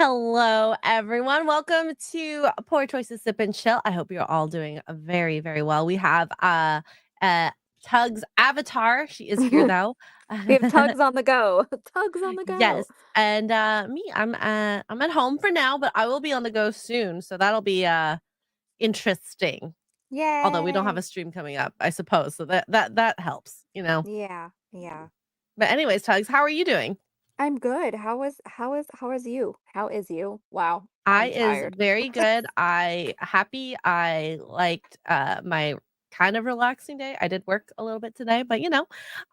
Hello, everyone. Welcome to Poor Choices Sip and Chill. I hope you're all doing very, very well. We have uh Tug's avatar. She is here though. We have tugs on the go. Tugs on the Yes, go. and me. I'm at home for now, but I will be on the go soon. So that'll be interesting. Although we don't have Yay. a stream coming up, I suppose. So that helps, you know. Yeah. But anyways, Tugs, how are you doing? I'm good. How is you? How is you? Wow. I I'm is tired. very good. I liked my kind of relaxing day. I did work a little bit today, but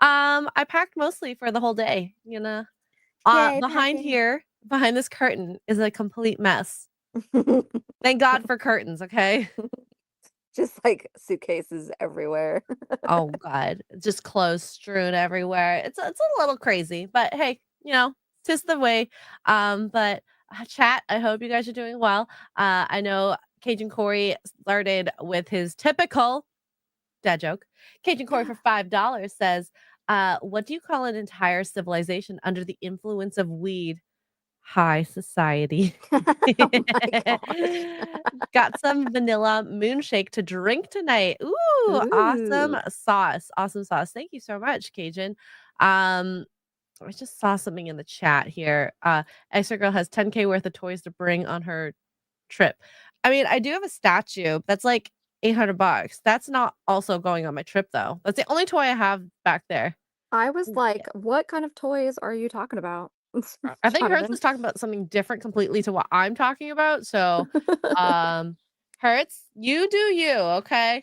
I packed mostly for the whole day, you know. Yay, Behind packing. here, behind this curtain is a complete mess. Thank God for curtains, okay? Just like suitcases everywhere. Oh God, just clothes strewn everywhere. It's a little crazy, but hey, tis the way. But chat, I hope you guys are doing well. I know Cajun Corey started with his typical dad joke. Cajun Corey for $5 says, "What do you call an entire civilization under the influence of weed?" High society. Oh my gosh. Got some vanilla moonshake to drink tonight. Ooh, awesome Ooh. sauce. Awesome sauce. Thank you so much, Cajun. Um, I just saw something in the chat here. Extra Girl has 10K worth of toys to bring on her trip. I mean, I do have a statue that's like 800 bucks. That's not also going on my trip though. That's the only toy I have back there. I was like, what kind of toys are you talking about? I think Hertz Jonathan. was talking about something different completely to what I'm talking about. So, um, Hertz, you do you, okay?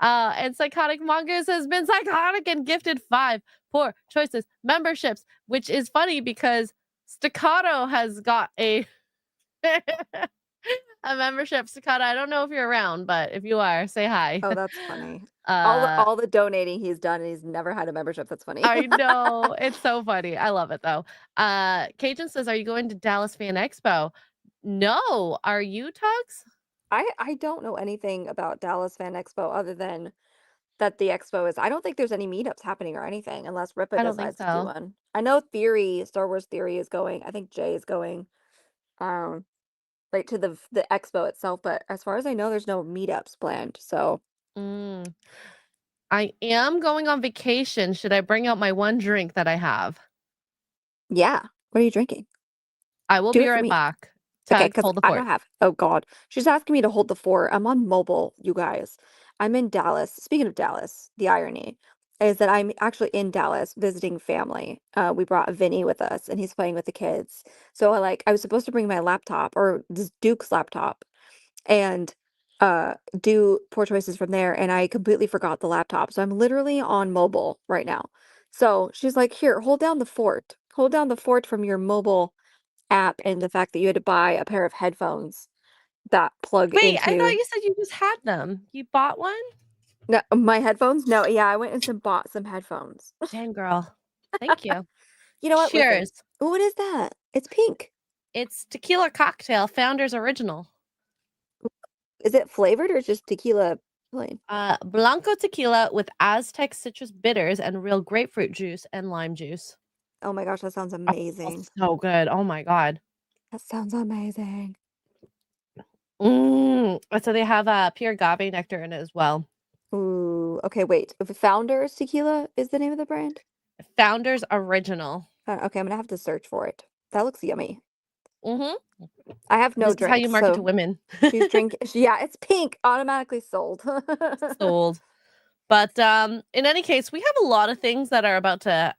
And Psychotic Mongoose has been psychotic and gifted 5 poor choices memberships, which is funny because Staccato has got a a membership. Staccato, I don't know if you're around, but if you are, say hi. Oh, that's funny. All the uh all the donating he's done, and he's never had a membership. That's funny. I know. It's so funny. I love it though. Cajun says, "Are you going to Dallas Fan Expo?" No. Are you, Tugs? I don't know anything about Dallas Fan Expo other than that the expo is. I don't think there's any meetups happening or anything unless Ripa I don't think decides to do so. one. I know Theory, Star Wars Theory is going. I think Jay is going, um, like to the expo itself. But as far as I know, there's no meetups planned. So Mm. I am going on vacation. Should I bring out my one drink that I have? yeah, what are you drinking? I will Do be it for right me. back. Okay, Tugs, because hold the I fort. don't have. Oh God, she's asking me to hold the fort. I'm on mobile, you guys. I'm in Dallas. Speaking of Dallas, the irony is that I'm actually in Dallas visiting family. We brought Vinny with us, and he's playing with the kids. So I was supposed to bring my laptop or this Duke's laptop and do poor choices from there, and I completely forgot the laptop. So I'm literally on mobile right now. So she's like, "Here, hold down the fort. Hold down the fort from your mobile app and the fact that you had to buy a pair of headphones that plug Wait, I thought into you said you just had them. You bought one? no, my headphones? No, yeah, I went and bought some headphones. Dang, girl. Thank you. You know what? Listen. Cheers. Ooh, what is that? It's pink. It's tequila cocktail, Founder's Original. Is it flavored or just tequila plain? Blanco tequila with Aztec citrus bitters and real grapefruit juice and lime juice. Oh my gosh, that sounds Oh, amazing. so good. Oh my God. That sounds amazing. So they have pure agave nectar in it as well. Ooh, okay, wait. If Founders Tequila is the name of the brand? Founder's Original. Okay, I'm gonna have to search for it. That looks yummy. hmm I have no This is how you drinks, market to so women. she's drinking. Yeah, it's pink. Automatically sold. Sold. But in any case, we have a lot of things that are about to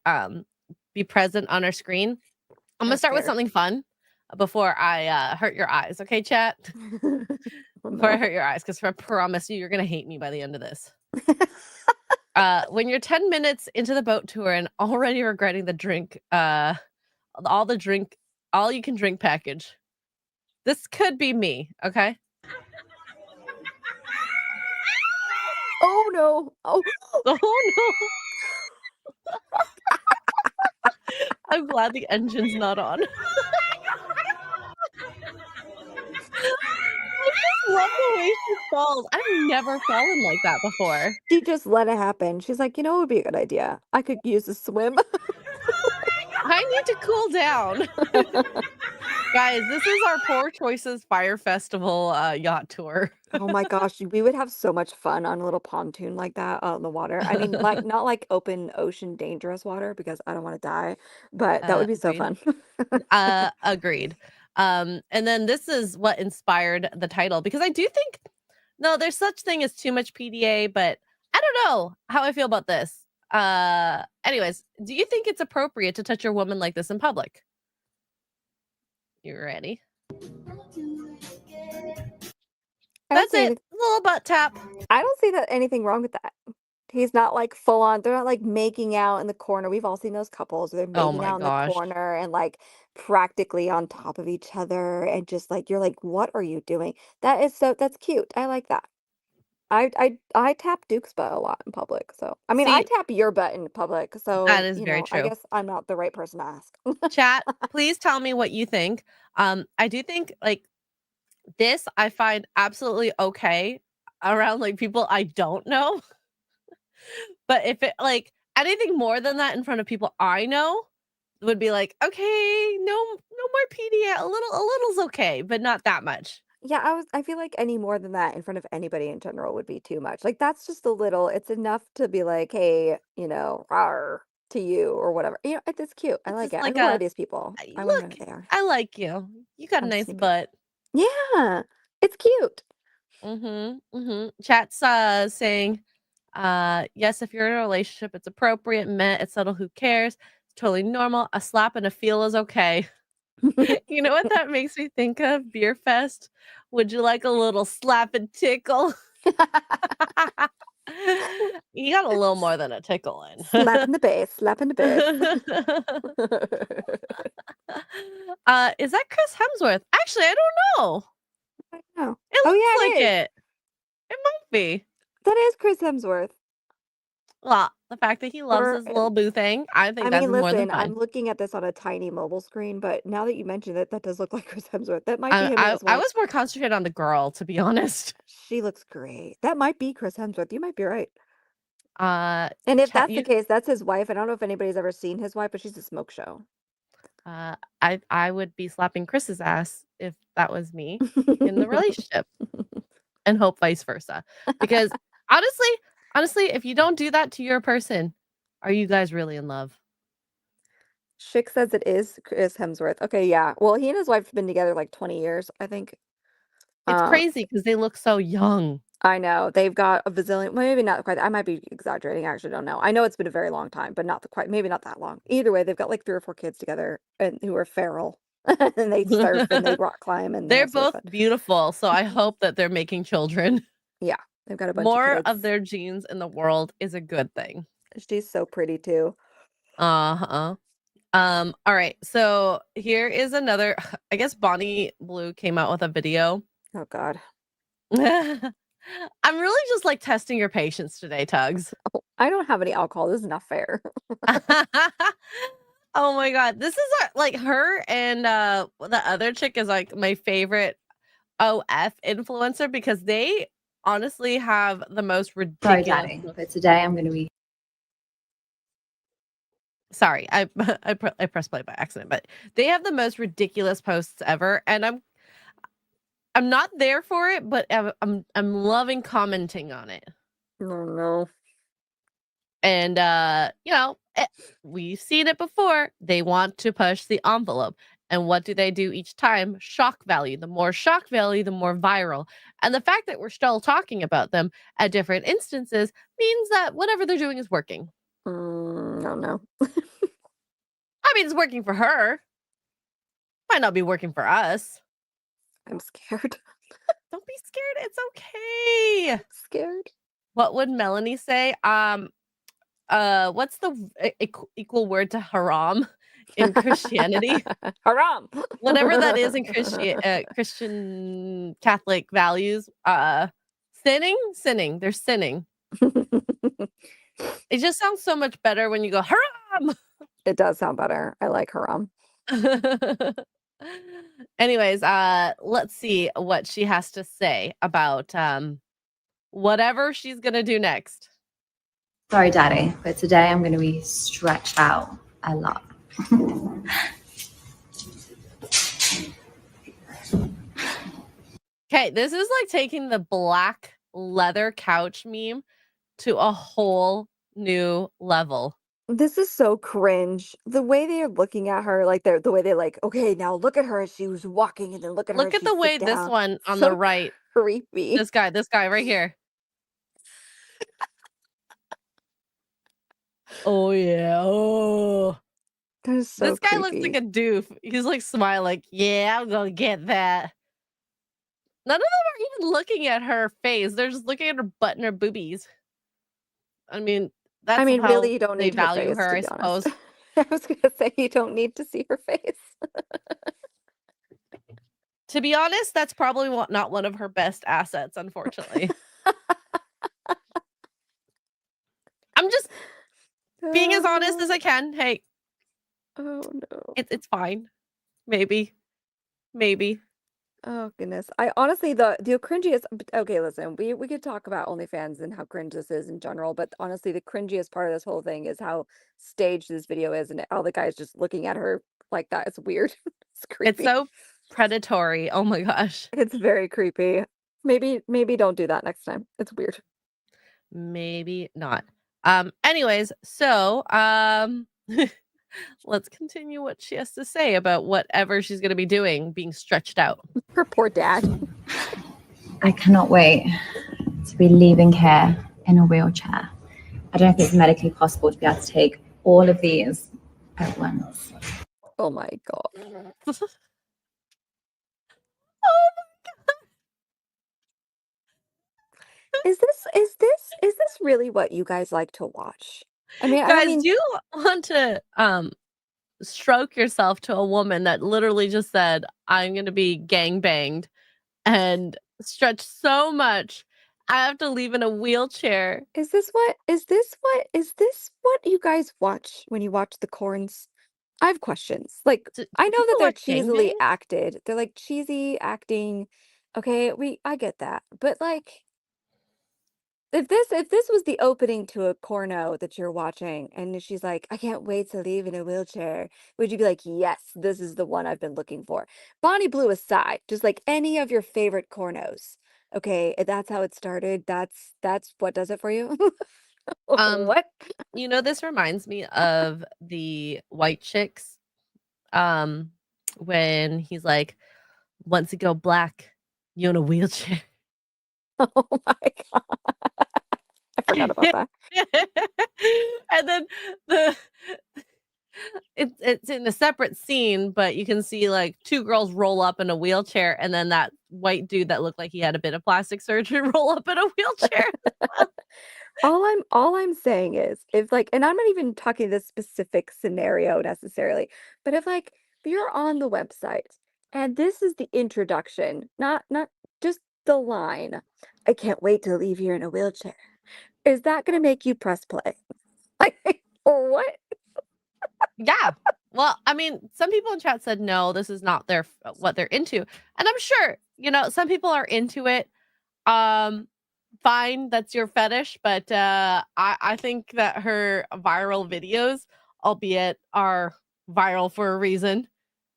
be present on our screen. I'm gonna I'm start with scared. something fun before I hurt your eyes. Okay, chat? Oh Before I no. hurt your eyes, because I promise you, you're gonna hate me by the end of this. When you're 10 minutes into the boat tour and already regretting the drink, all the drink, all you can drink package. This could be me, okay? Oh no. Oh. Oh no. I'm glad the engine's not on. I just love the way she falls. I've never fallen like that before. She just let it happen. She's like, you know, it would be a good idea. I could use a swim. I need to cool down. Guys, this is our Poor Choices Fire Festival yacht tour. Oh my gosh, we would have so much fun on a little pontoon like that out in the water. I mean, like not like open ocean dangerous water because I don't want to die, but that would be so Agreed. fun. Agreed. And then this is what inspired the title because I do think no, there's such thing as too much PDA, but I don't know how I feel about this. Anyways, do you think it's appropriate to touch your woman like this in public? You ready? I don't That's see it. any, Little butt tap. I don't see that anything wrong with that. He's not like full on, they're not like making out in the corner. We've all seen those couples where they're Oh making my out in the gosh. corner and like practically on top of each other and just like you're like, what are you doing? That's cute. I like that. I tap Duke's butt a lot in public. So I mean I See, tap your butt in public. that So, is very I true. guess I'm not the right person to ask. Chat, please tell me what you think. I do think like this I find absolutely okay around like people I don't know. But if it like anything more than that in front of people I know would be like, okay, no more PDA. A little's okay, but not that much. Yeah, I feel like any more than that in front of anybody in general would be too much. Like that's just a little, it's enough to be like, hey, rawr, to you or whatever. It's cute. I It's like just it. like Who are a these people? I want to know look, who they are. I like you. You got a I'm nice sneaky. butt. Yeah, it's cute. Chat's saying, yes, if you're in a relationship, it's appropriate, met, it's subtle, who cares? It's totally normal. A slap and a feel is okay. You know what that makes me think of? Beer Fest. Would you like a little slap and tickle? You got a little more than a tickle in. Slap in the base, slap in the base. Is that Chris Hemsworth? Actually, I don't know. I know. It Oh looks yeah, like it is. it. It might be. That is Chris Hemsworth. Well, the fact that he loves Or his little boo thing, I I think that's mean, more than listen, fine. I'm looking at this on a tiny mobile screen, but now that you mention it, that does look like Chris Hemsworth. That might be him and his I wife. was more concentrated on the girl, to be honest. She looks great. That might be Chris Hemsworth. You might be right. Uh, And if chat that's the you. case, that's his wife. I don't know if anybody's ever seen his wife, but she's a smoke show. I would be slapping Chris's ass if that was me in the relationship, and hope vice versa. Because honestly, if you don't do that to your person, are you guys really in love? Schick says it is Chris Hemsworth. Okay, yeah. Well, he and his wife have been together like 20 years, I think. It's Um, crazy because they look so young. I know they've got a bazillion, well, maybe not quite. I might be exaggerating. I actually don't know. I know it's been a very long time, but not quite, maybe not that long. Either way, they've got like 3 or 4 kids together and who are feral. And they surf and they rock climb and they They're have so much both fun. beautiful, so I hope that they're making children. Yeah, they've got a bunch of More of kids. their genes in the world is a good thing. She's so pretty too. Uh-huh. All right. So here is another I guess Bonnie Blue came out with a video. Oh God. I'm really just like testing your patience today, Tugs. Oh, I don't have any alcohol. This is not fair. Oh my god. This is like her and the other chick is like my favorite OF influencer because they honestly have the most Sorry, ridiculous Daddy, but today I'm going to be. Sorry, I pressed play by accident, but they have the most ridiculous posts ever, and I'm not there for it, but I'm loving commenting on it. Oh no. And we've seen it before. They want to push the envelope. And what do they do each time? Shock value. The more shock value, the more viral. And the fact that we're still talking about them at different instances means that whatever they're doing is working. No, no. I mean, it's working for her. Might not be working for us. I'm scared. Don't be scared. It's okay. Scared. What would Melanie say? What's the equal word to haram in Christianity? Haram. Whatever that is in Christian Catholic values. Sinning. They're sinning. It just sounds so much better when you go haram. It does sound better. I like haram. Anyways, let's see what she has to say about whatever she's gonna do next. Sorry, Daddy, but today I'm going to be stretched out a lot. Okay, this is like taking the black leather couch meme to a whole new level. This is so cringe. The way they are looking at her, like they're the way they like, okay, now look at her as she was walking, and then look at her Look as at she the sit way this down. one on the So right, creepy. this guy right here. Oh yeah. Oh. That is so This guy looks like creepy. a doof. He's like smiling. Yeah, I'm gonna get that. None of them are even looking at her face. They're just looking at her butt and her boobies. I mean, I that's mean, really, how you don't they need her value face, her, to I be honest. suppose. I was gonna say you don't need to see her face. To be honest, that's probably not one of her best assets, unfortunately. I'm just being as honest as I can. Hey, Oh no. it's fine. Maybe. Maybe. Oh goodness. I honestly the cringiest okay, listen, we could talk about OnlyFans and how cringe this is in general, but honestly the cringiest part of this whole thing is how staged this video is and all the guys just looking at her like that. It's weird. It's It's creepy. so predatory. Oh my gosh. It's very creepy. Maybe don't do that next time. It's weird. Maybe not. Anyways, let's continue what she has to say about whatever she's gonna be doing being stretched out. Her poor dad. I cannot wait to be leaving here in a wheelchair. I don't know if it's medically possible to be able to take all of these at once. Oh my god. Is this really what you guys like to watch? I mean, I don't Guys, mean do you want to stroke yourself to a woman that literally just said, I'm gonna be gang banged and stretched so much I have to leave in a wheelchair? is this what you guys watch when you watch the corns? I have questions. Like, I Do know that people they're watch cheesily gangbang? acted. They're like cheesy acting. Okay, I get that. But like if this was the opening to a corno that you're watching and she's like, I can't wait to leave in a wheelchair, would you be like, yes, this is the one I've been looking for? Bonnie Blue aside, just like any of your favorite cornos. Okay, if that's how it started. That's what does it for you? Um, What? this reminds me of the White Chicks, um, when he's like, "Once you go black, you're in a wheelchair." Oh my God. I forgot about that. And then the it's in a separate scene, but you can see, like, 2 girls roll up in a wheelchair, and then that white dude that looked like he had a bit of plastic surgery roll up in a wheelchair as well. All I'm saying is if like and I'm not even talking this specific scenario necessarily, but if you're on the website and this is the introduction, not just the line, I can't wait to leave here in a wheelchair. Is that gonna make you press play? Like what? Yeah. Well, I mean, some people in chat said, "No, this is not what they're into." And I'm sure, some people are into it. Um, Fine, that's your fetish, but, I think that her viral videos, albeit are viral for a reason,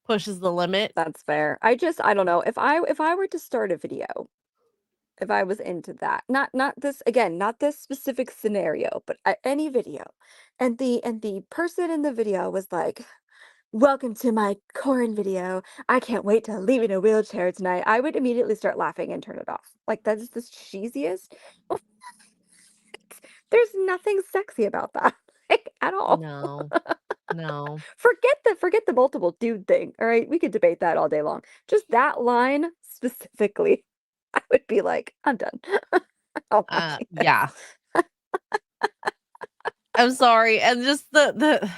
pushes the limit. That's fair. I don't know. If I were to start a video, if I was into that, not this again, not this specific scenario, but any video, and the person in the video was like, "Welcome to my corn video. I can't wait to leave in a wheelchair tonight." I would immediately start laughing and turn it off. Like that is the cheesiest. There's nothing sexy about that, like at all. No. No. Forget the multiple dude thing. All right, we could debate that all day long. Just that line specifically, I would be like, I'm done. I'm not watching Yeah. this. I'm sorry, and just the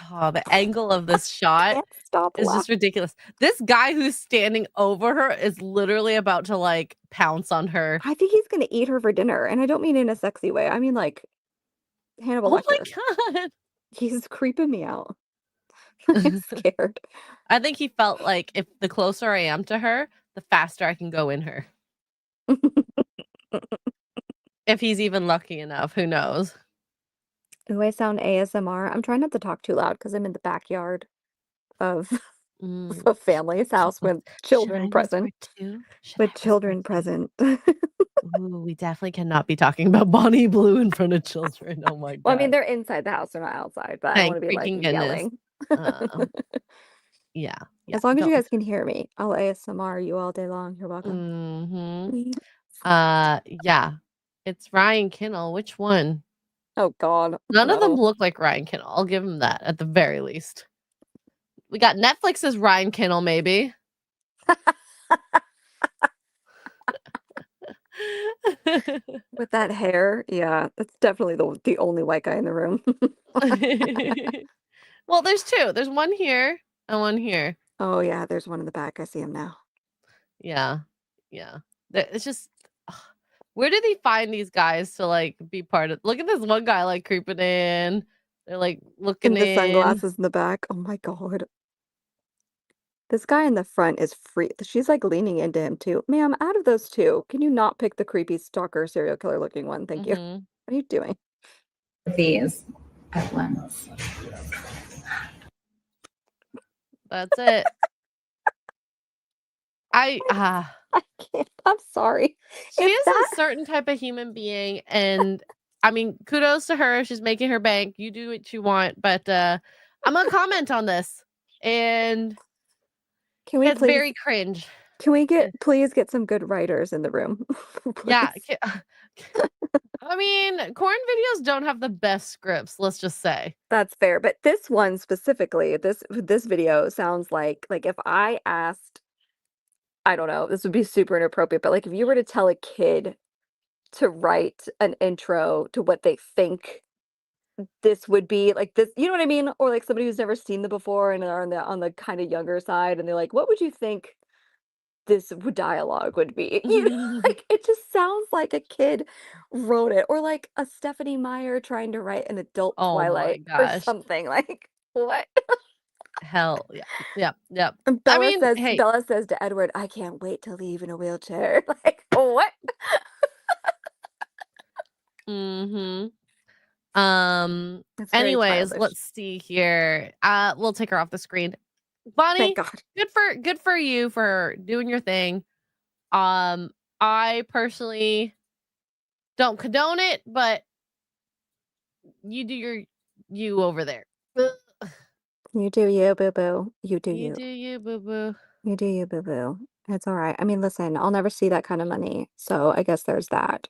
angle of this shot Can't stop is just laughing. ridiculous. This guy who's standing over her is literally about to, like, pounce on her. I think he's gonna eat her for dinner, and I don't mean in a sexy way. I mean like Hannibal Oh Lecter. my god. He's creeping me out. I'm scared. I think he felt like if the closer I am to her, the faster I can go in her. If he's even lucky enough, who knows? Ooh, I sound ASMR. I'm trying not to talk too loud because I'm in the backyard. of Mm. a family's house with children Should I present. whisper too? Should With I whisper children too? present. Ooh, we definitely cannot be talking about Bonnie Blue in front of children. Oh my Well, I mean, god. they're inside the house, they're not outside, but I don't Thank wanna be, like, freaking goodness. yelling. Um, yeah, yeah, As long as you don't. guys can hear me, I'll ASMR you all day long. You're welcome. Mhm. Yeah. It's Ryan Kinnell. Which one? Oh god, None of them no. look like Ryan Kinnell. I'll give him that at the very least. We got Netflix's Ryan Kinnell, maybe. With that hair, yeah, that's definitely the only white guy in the room. Well, there's 2. There's one here and one here. Oh, yeah, there's one in the back, I see him now. Yeah. Yeah. It's just ugh, where do they find these guys to, like, be part of look at this one guy, like, creeping in. They're, like, looking And the in. sunglasses in the back, oh my god. This guy in the front is free she's, like, leaning into him too. "Ma'am, out of those 2, can you not pick the creepy stalker serial killer looking one? Thank you." Mhm. What are you doing? These at once. That's it. I I can't, I'm sorry. she If is that a certain type of human being, and I mean, kudos to her. She's making her bank. You do what you want, but I'm gonna comment on this, and can we it's please very cringe. can we Eh, please get some good writers in the room? yeah, Please. I mean, corn videos don't have the best scripts. Let's just say. That's fair, but this one specifically, this video sounds like if I asked I don't know, this would be super inappropriate, but, like, if you were to tell a kid to write an intro to what they think this would be, like, this you know what I mean? Or, like, somebody who's never seen them before and are on the kinda younger side, and they're like, "What would you think this dialogue would be?" You know, like, it just sounds like a kid wrote it, or like a Stephanie Meyer trying to write an adult Oh my Twilight or gosh. something, like, what? Hell yeah. Yep. Yep. And I mean, hey. Bella says to Edward, "I can't wait to leave in a wheelchair." Like, what? Mhm. It's very Anyways, childish. let's see here. We'll take her off the screen. Thank Bonnie, God. good for you for doing your thing. Um, I personally don't condone it, but you do you over there. Ugh. You do you, boo-boo. You do You you. do you, boo boo. You do you, boo-boo. It's alright. I mean, listen, I'll never see that kind of money, so I guess there's that.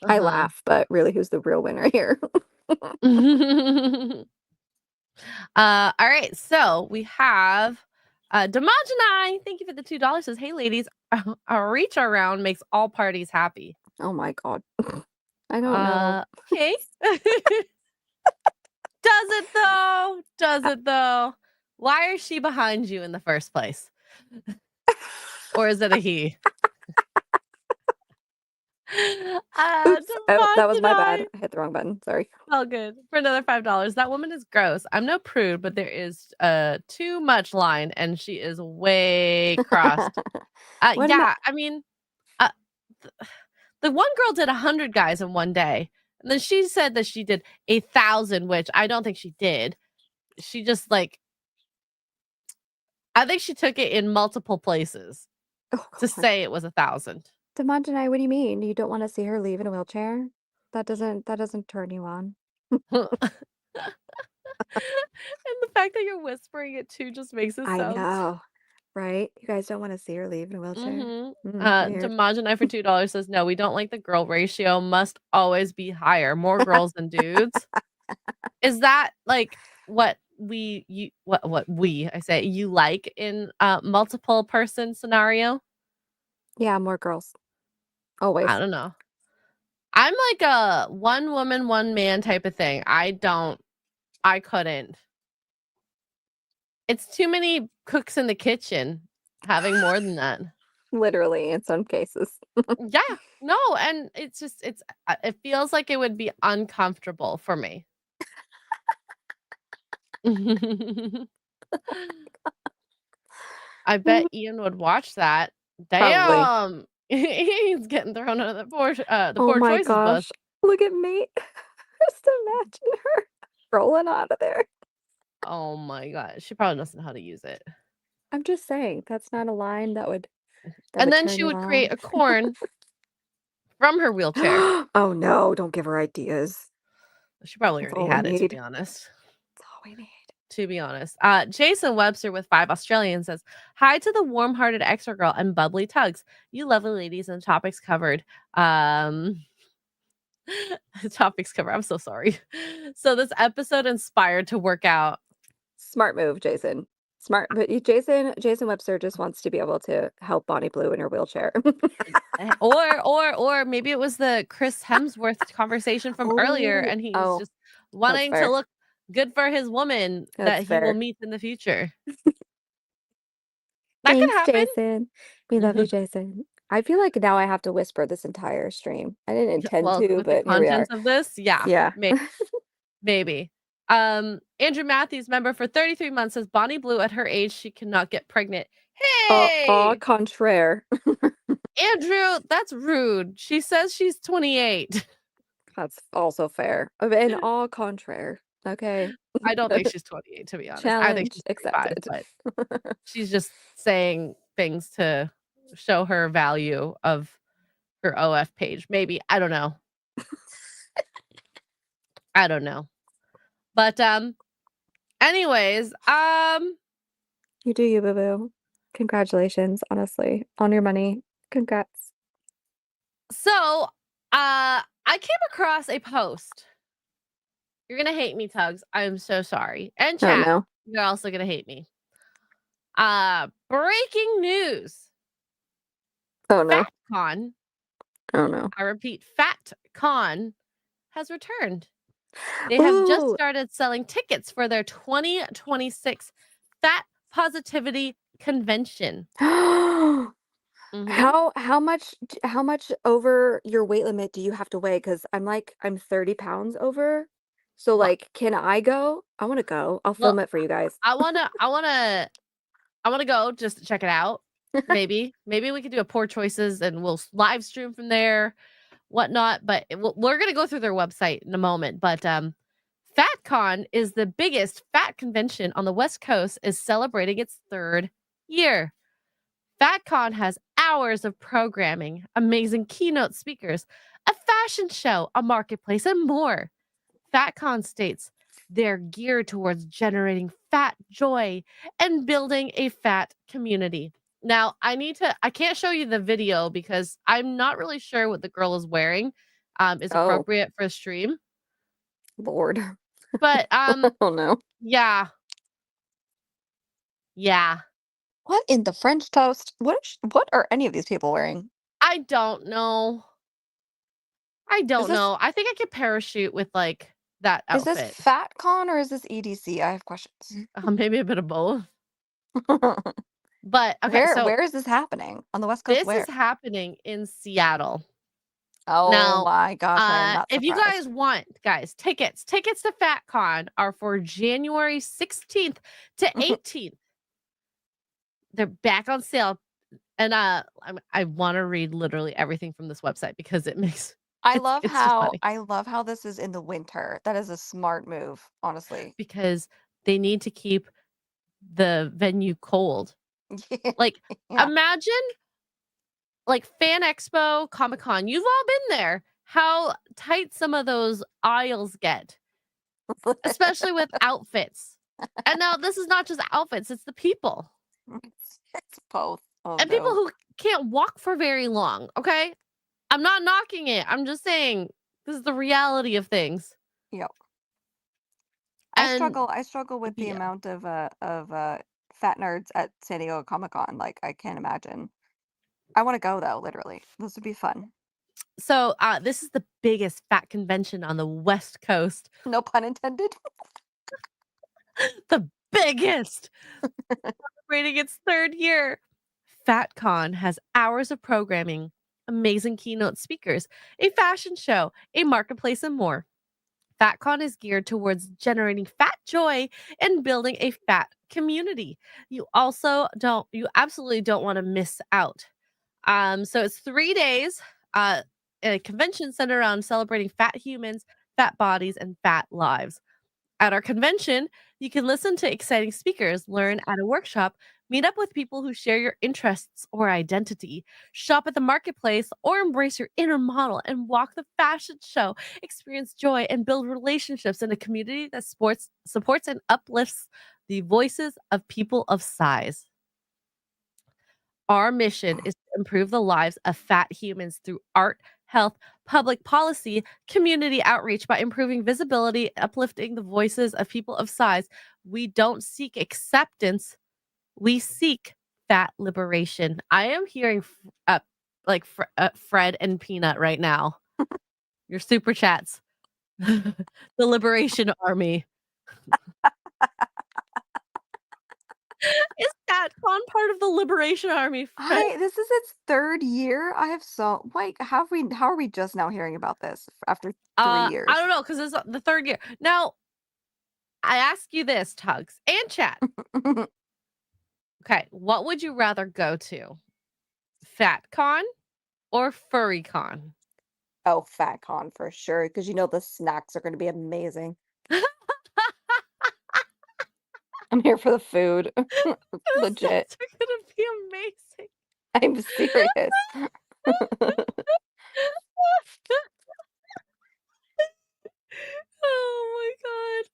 I Uh-huh. laugh, but really, who's the real winner here? All right, so we have Demogeni. Thank you for the $2. Says, hey ladies, a reach around makes all parties happy. Oh my God. I don't know. Okay. Does it though? Does Uh, it though? Why is she behind you in the first place? Or is it a he? Oops. Oh, that was my Demogeni. bad. I hit the wrong button. Sorry. All good. For another $5. That woman is gross. I'm no prude, but there is too much line and she is way crossed. What am I Yeah, I mean, uh, th- the one girl did 100 guys in one day. And then she said that she did 1,000, which I don't think she did. She just like I think she took it in multiple places oh to God. say it was 1,000. Demonjanai, what do you mean? You don't wanna see her leave in a wheelchair? That doesn't turn you on. And the fact that you're whispering it too just makes it I sound know, right? You guys don't wanna see her leave in a wheelchair? mhm. Weird. Demogeni for $2 says, "No, we don't like the girl ratio must always be higher, more girls than dudes." Is that, like, what I say, you like in a multiple person scenario? Yeah, more girls. I Always. don't know. I'm like a one woman, one man type of thing. I couldn't. It's too many cooks in the kitchen having more than that. Literally, in some cases. Yeah, no, and it's just it feels like it would be uncomfortable for me. I bet Ian would watch that. Probably. Damn. He's getting thrown under the Oh poor my choices bus. gosh. Look at me. Just imagine her rolling out of there. Oh my god, she probably doesn't know how to use it. I'm just saying, that's not a line that would And then turn she you would create on. a corn from her wheelchair. Oh no, don't give her ideas. She probably That's already all we had it, to need. be honest. That's all we need. To be honest. Jason Webster with 5 Australians says, "Hi to the warm-hearted extra girl and bubbly tugs. You lovely ladies and topics covered." Um, topics covered. I'm so sorry. So this episode inspired to work out. Smart move, Jason. Smart, but Jason Webster just wants to be able to help Bonnie Blue in her wheelchair. Or maybe it was the Chris Hemsworth conversation from earlier, Oh, and he's oh, just that's wanting to fair. look good for his woman That's that he will fair. meet in the future. That could Thanks, happen. Jason. We love you, Jason. I feel like now I have to whisper this entire stream. I didn't Yeah, intend well, to, with the but here we are. contents of this, yeah, Yeah. maybe. Andrew Matthews, member for 33 months, says Bonnie Blue at her age, she cannot get pregnant. Au Hey, contraire. Andrew, that's rude. She says she's 28. That's also fair. And au contraire. Okay. I don't think she's 28, to be honest. I think Challenge she's 35, accepted. but she's just saying things to show her value of her OF page. Maybe. I don't know. I don't know. But anyways, You do you, boo-boo. Congratulations, honestly. On your money. Congrats. so I came across a post. You're gonna hate me, Tugs. I'm so sorry. And Oh chat, no. you're also gonna hate me. Breaking news. Oh no. FatCon, Oh no. I repeat, FatCon has returned. They have just Ooh. started selling tickets for their 2026 Fat Positivity Convention. Mhm. How much over your weight limit do you have to weigh? Because I'm 30 pounds over. So Well, like, can I go? I want to go. I'll well, film it for you guys. I wanna go just to check it out. Maybe we could do a poor choices and we'll live stream from there, whatnot. But we're gonna go through their website in a moment. But FatCon is the biggest fat convention on the West Coast. Is celebrating its 3rd year. FatCon has hours of programming, amazing keynote speakers, a fashion show, a marketplace, and more. FatCon states they're geared towards generating fat joy and building a fat community. Now, I can't show you the video because I'm not really sure what the girl is wearing is Oh, appropriate for a stream. Lord. But Oh no. yeah. Yeah. What in the French toast? What are any of these people wearing? I don't know. I Is don't this know. I think I could parachute with like that is this outfit. FatCon or is this EDC? I have questions. Maybe a bit of both. But okay, so Where is this happening? On the West Coast, this is where? happening in Seattle. Oh Now, my gosh, I am not if you surprised. guys want, guys, tickets to FatCon are for January 16th to 18th. They're back on sale. And I want to read literally everything from this website because it makes it's just funny I love how this is in the winter. That is a smart move, honestly. because they need to keep the venue cold. Like Yeah. imagine like Fan Expo, Comic-Con. You've all been there. How tight some of those aisles get, especially with outfits. And now this is not just outfits, it's the people. It's both. Oh And people no. who can't walk for very long, okay? I'm not knocking it. I'm just saying this is the reality of things. Yep. And I struggle with the yeah. amount of fat nerds at San Diego Comic-Con. Like I can't imagine. I want to go though, literally. This would be fun. So this is the biggest fat convention on the West Coast. No pun intended. The biggest. Celebrating its 3rd year. FatCon has hours of programming, amazing keynote speakers, a fashion show, a marketplace, and more. FatCon is geared towards generating fat joy and building a fat community. You absolutely don't want to miss out. So it's 3 days, a convention centered around celebrating fat humans, fat bodies, and fat lives. At our convention, You can listen to exciting speakers, learn at a workshop, meet up with people who share your interests or identity, shop at the marketplace, or embrace your inner model and walk the fashion show. Experience joy and build relationships in a community that supports and uplifts the voices of people of size. Our mission is to improve the lives of fat humans through art, health, public policy, community outreach by improving visibility, uplifting the voices of people of size. We don't seek acceptance, we seek fat liberation. I am hearing Fred and Peanut right now. Your super chats. The Liberation Army. Is FatCon part of the Liberation Army, Fred? This is its 3rd year. I have so wait, how are we just now hearing about this after 3 I years? don't know, because it's the 3rd year. Now, I ask you this, Tugs and chat. Okay, what would you rather go to? FatCon or FurryCon? Oh, FatCon for sure, because you know the snacks are gonna be amazing. I'm here for the food. The Legit. snacks are gonna be amazing. I'm serious. Oh my god.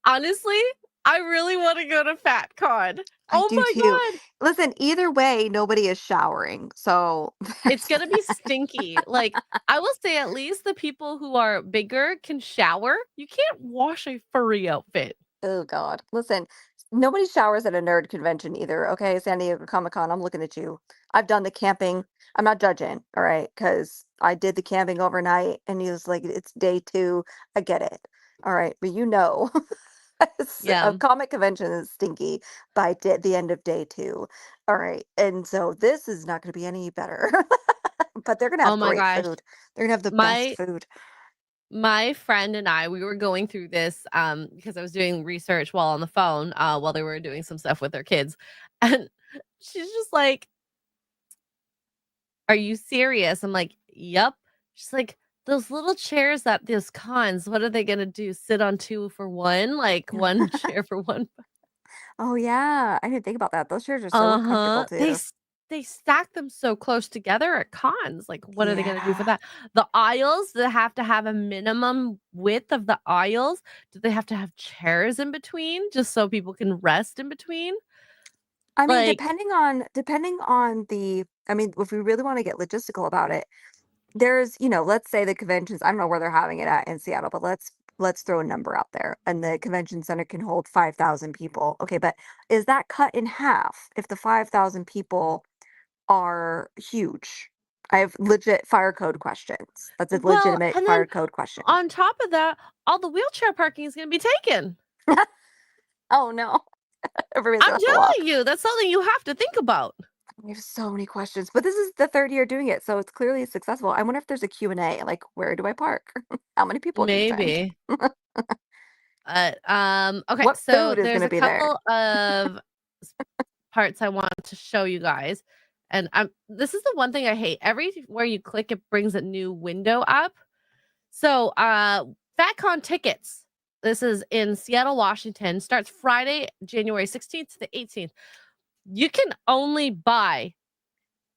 Honestly, I really wanna go to FatCon. I Oh do my too. god. Listen, either way, nobody is showering, so It's there's gonna be stinky. Like, I will say at least the people who are bigger can shower. You can't wash a furry outfit. oh god. Listen, nobody showers at a nerd convention either, okay? San Diego Comic-Con, I'm looking at you. I've done the camping. I'm not judging, all right? Because I did the camping overnight and he was like, it's day 2. I get it. All right, but you know, a Yeah. comic convention is stinky by the end of day 2. All right. And so this is not going to be any better. But they're going to Oh have my great gosh. food. They're going to have the best My food. my friend and I, we were going through this because I was doing research while on the phone while they were doing some stuff with their kids. And she's just like, "Are you serious?" I'm like, "Yep." She's like, "Those little chairs at those cons, what are they gonna do? Sit on 2 for 1? Like 1 chair for 1." Oh yeah, I didn't think about that. Those chairs are so uncomfortable Uh-huh. too. They stack them so close together at cons. Like, what are they gonna do for Yeah. that? The aisles, they have to have a minimum width of the aisles. Do they have to have chairs in between just so people can rest in between? I mean, Like, depending on I mean, if we really want to get logistical about it, there's, let's say the conventions, I don't know where they're having it at in Seattle, but let's throw a number out there. And the convention center can hold 5,000 people. Okay, but is that cut in half if the 5,000 people are huge? I have legit fire code questions. That's a well, legitimate and then fire code question. on top of that, all the wheelchair parking is gonna be taken. Oh no. Everybody's I'm gonna have to walk. telling you, that's something you have to think about. We have so many questions, but this is the 3rd year doing it, so it's clearly successful. I wonder if there's a Q&A, like, where do I park? How many people can fit? Maybe. Okay, What so food is there's gonna a be there? couple of parts I want to show you guys. And this is the one thing I hate. Everywhere you click, it brings a new window up. So, FatCon tickets. This is in Seattle, Washington. Starts Friday, January 16th to the 18th. You can only buy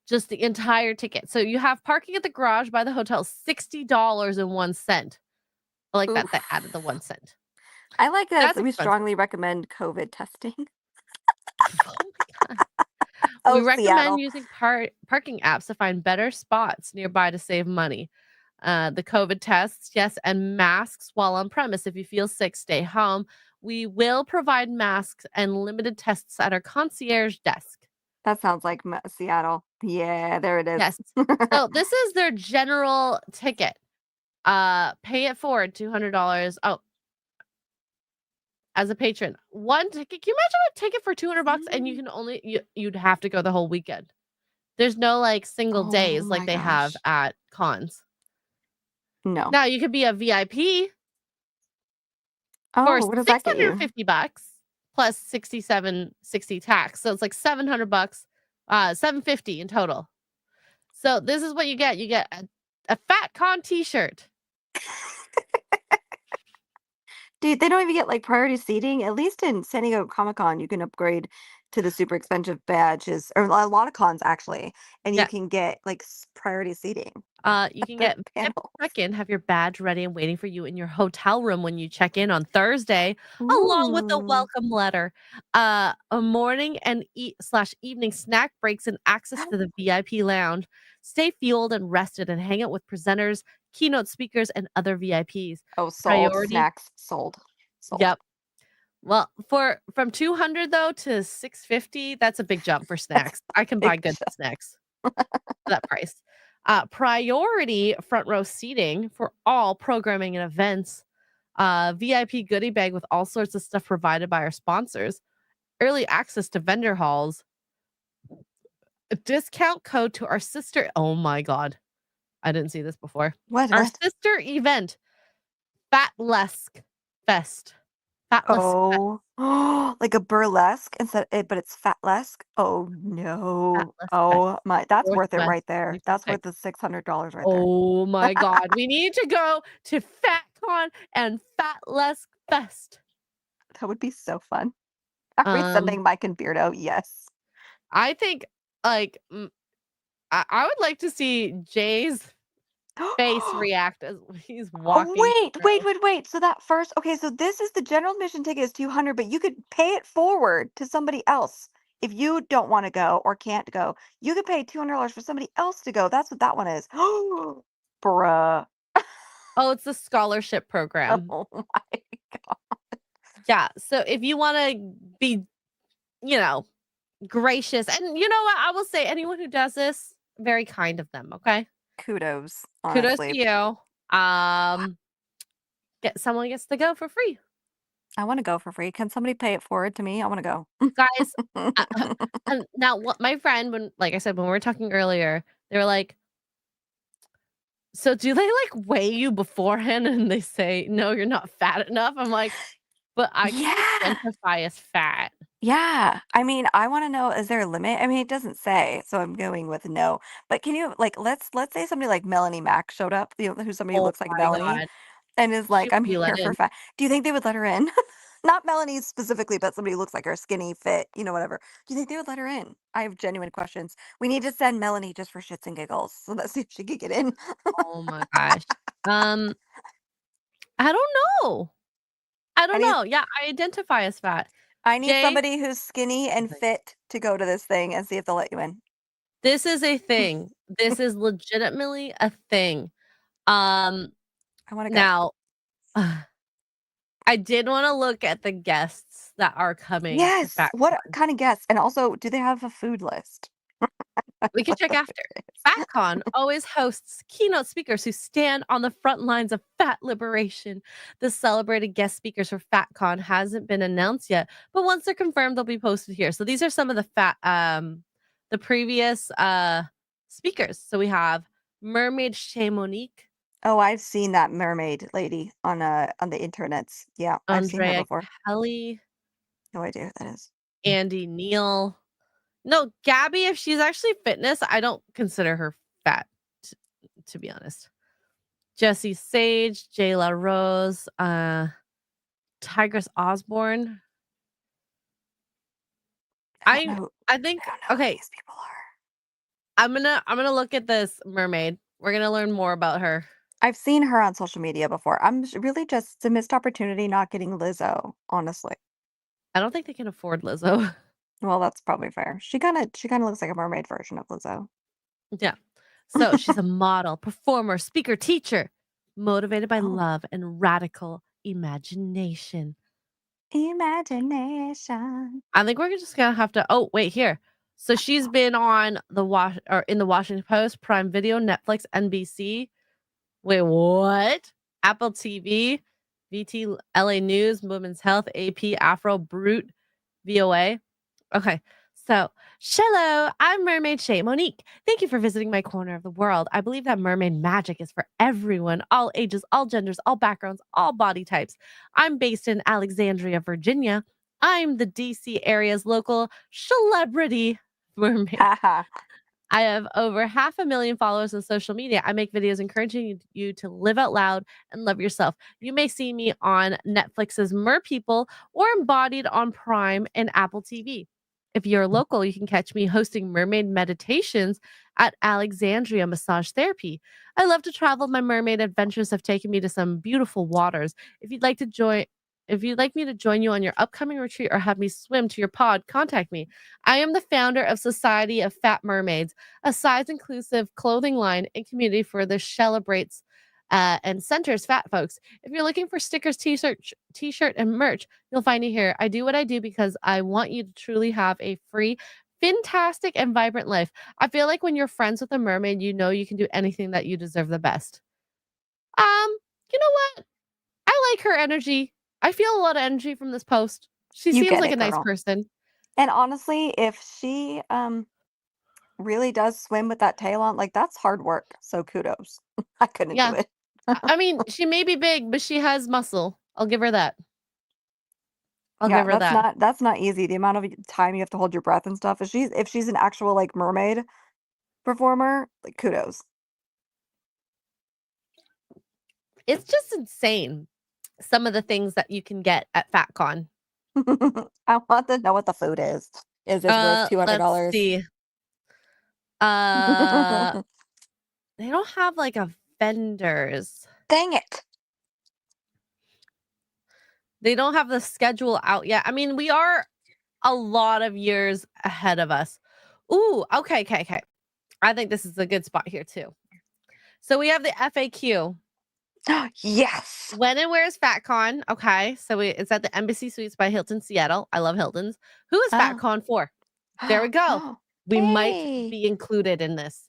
just the entire ticket. So you have parking at the garage by the hotel, $60.01. I like that they added the Oof. 1 cent. I like that That's we expensive. strongly recommend COVID testing. Oh my god. We Oh, recommend Seattle. using parking apps to find better spots nearby to save money. The COVID tests, yes, and masks while on premise. If you feel sick, stay home. We will provide masks and limited tests at our concierge desk. That sounds like Seattle. Yeah, there it is. Yes. So this is their general ticket. Pay it forward, $200. Oh, as a patron, 1 ticket. Can you imagine a ticket for $200 and you can you'd have to go the whole weekend? There's no like single Oh days like my they have gosh. at cons. No. Now you could be a VIP for Oh, what does that get you? $650 plus 67.60 tax. So it's like $700, 750 in total. So this is what you get. You get a Fat Con t-shirt. Dude, they don't even get like priority seating. At least in San Diego Comic Con, you can upgrade to the super expensive badges, or a lot of cons actually, and you Yeah. can get like priority seating. You can Their get VIP panels. check-in, have your badge ready and waiting for you in your hotel room when you check in on Thursday, along with a Ooh. welcome letter, a morning and evening snack breaks and access to the VIP lounge. Stay fueled and rested and hang out with presenters, keynote speakers, and other VIPs. Oh, sold. Priority. Snacks sold. Sold. Yep. Well, from 200 though to 650, that's a big jump for That's snacks. I can buy big good shot. snacks for that price. Priority front row seating for all programming and events. VIP goodie bag with all sorts of stuff provided by our sponsors. Early access to vendor halls. A discount code to our sister. Oh my god. I didn't see this before. What? Our What? sister event, Fatlesque Fest. Fatlesque Fest. Oh, like a burlesque but it's fatlesque. Oh no. Fatlesque Fest. Oh my, that's worth it Northwest right there. That's worth 66. the $600 right there. Oh my god. We need to go to FatCon and Fatlesque Fest. That would be so fun. Are we sending Um, Mike and Beardo? Yes. I think like I would like to see Jay's face react as he's Oh, walking through. wait. So that first, okay, so this is the general admission ticket is 200, but you could pay it forward to somebody else. If you don't want to go or can't go, you could pay $200 for somebody else to go. That's what that one is. Bruh. Oh, it's a scholarship program. Oh my God. Yeah. So if you want to be, you know, gracious, and you know what, I will say anyone who does this, very kind of them. Okay. Kudos, Kudos to honestly. you. Someone gets to go for free. I want to go for free. Can somebody pay it forward to me? I want to go. Guys, and now what my friend, when like I said, when we were talking earlier, they were like, so do they like weigh you beforehand and they say, no, you're not fat enough? I'm like, but I can Yeah. identify as fat. Yeah. I mean, I want to know, is there a limit? I mean, it doesn't say, so I'm going with no. But can you like let's say somebody like Melanie Mack showed up, who's somebody who Oh looks like my Melanie god. and is She like, would I'm be let here for in. fat. Do you think they would let her in? Not Melanie specifically, but somebody who looks like her, skinny, fit, whatever. Do you think they would let her in? I have genuine questions. We need to send Melanie just for shits and giggles. So let's see if she could get in. Oh my gosh. Um, I don't know. I I don't need know. Yeah, I identify as fat. I need Jay, somebody who's skinny and fit to go to this thing and see if they'll let you in. this is a thing. This is legitimately a thing. Um, I want to go. now I did want to look at the guests that are coming to Yes. What FatCon. kind of guests? And also, do they have a food list? We can What check the after. food is. FatCon always hosts keynote speakers who stand on the front lines of fat liberation. The celebrated guest speakers for FatCon hasn't been announced yet, but once they're confirmed, they'll be posted here. So these are some of the previous speakers. So we have Mermaid Shay Monique, Oh, I've seen that mermaid lady on the internets. Yeah, I've seen her Andrea before. Kelly, No idea who that is. Andy Neal. No, Gabby, if she's actually fitness, I don't consider her fat, to be honest. Jesse Sage, Jayla Rose, Tigress Osborne. I don't know. I think I don't know who okay, these people are. I'm gonna look at this mermaid. We're gonna learn more about her. I've seen her on social media before. Really just it's a missed opportunity not getting Lizzo, honestly. I don't think they can afford Lizzo. Well, that's probably fair. She kinda looks like a mermaid version of Lizzo. Yeah. So she's a model, performer, speaker, teacher, motivated by Oh, love and radical imagination. imagination. I think we're just gonna have to. Oh, wait, here. So she's been on in the Washington Post, Prime Video, Netflix, NBC. Wait, what? Apple TV, VT, LA News, Women's Health, AP, Afro, Brute, VOA. Okay. So, hello, I'm Mermaid Shay Monique. Thank you for visiting my corner of the world. I believe that mermaid magic is for everyone, all ages, all genders, all backgrounds, all body types. I'm based in Alexandria, Virginia. I'm the DC area's local celebrity mermaid. Haha. I have over 500,000 followers on social media. I make videos encouraging you to live out loud and love yourself. You may see me on Netflix's Mer People or embodied on Prime and Apple TV. If you're local, you can catch me hosting mermaid meditations at Alexandria Massage Therapy. I love to travel. My mermaid adventures have taken me to some beautiful waters. If you'd like me to join you on your upcoming retreat or have me swim to your pod, contact me. I am the founder of Society of Fat Mermaids, a size-inclusive clothing line and community for the celebrates and centers fat folks. If you're looking for stickers, t-shirt, and merch, you'll find me here. I do what I do because I want you to truly have a free, fantastic, and vibrant life. I feel like when you're friends with a mermaid, you know you can do anything that you deserve the best. You know what? I like her energy. I feel a lot of energy from this post. She You seems get like it, a nice girl. person. And honestly, if she really does swim with that tail on, like that's hard work. So kudos. I couldn't do Yeah. it. I mean, she may be big, but she has muscle. I'll give her that. I'll Yeah, give her that. that's not easy. The amount of time you have to hold your breath and stuff. If she's an actual like mermaid performer, like kudos. It's just insane some of the things that you can get at FatCon. I want to know what the food is. Is this worth Let's $200? see. Uh, they don't have like a vendors. Dang it. They don't have the schedule out yet. I mean, we are a lot of years ahead of us. Ooh, okay. I think this is a good spot here too. So we have the FAQ. Yes. When and where is FatCon? Okay, so it's at the Embassy Suites by Hilton Seattle. I love Hiltons. Who is Oh. FatCon for? There we go. We might Hey. be included in this.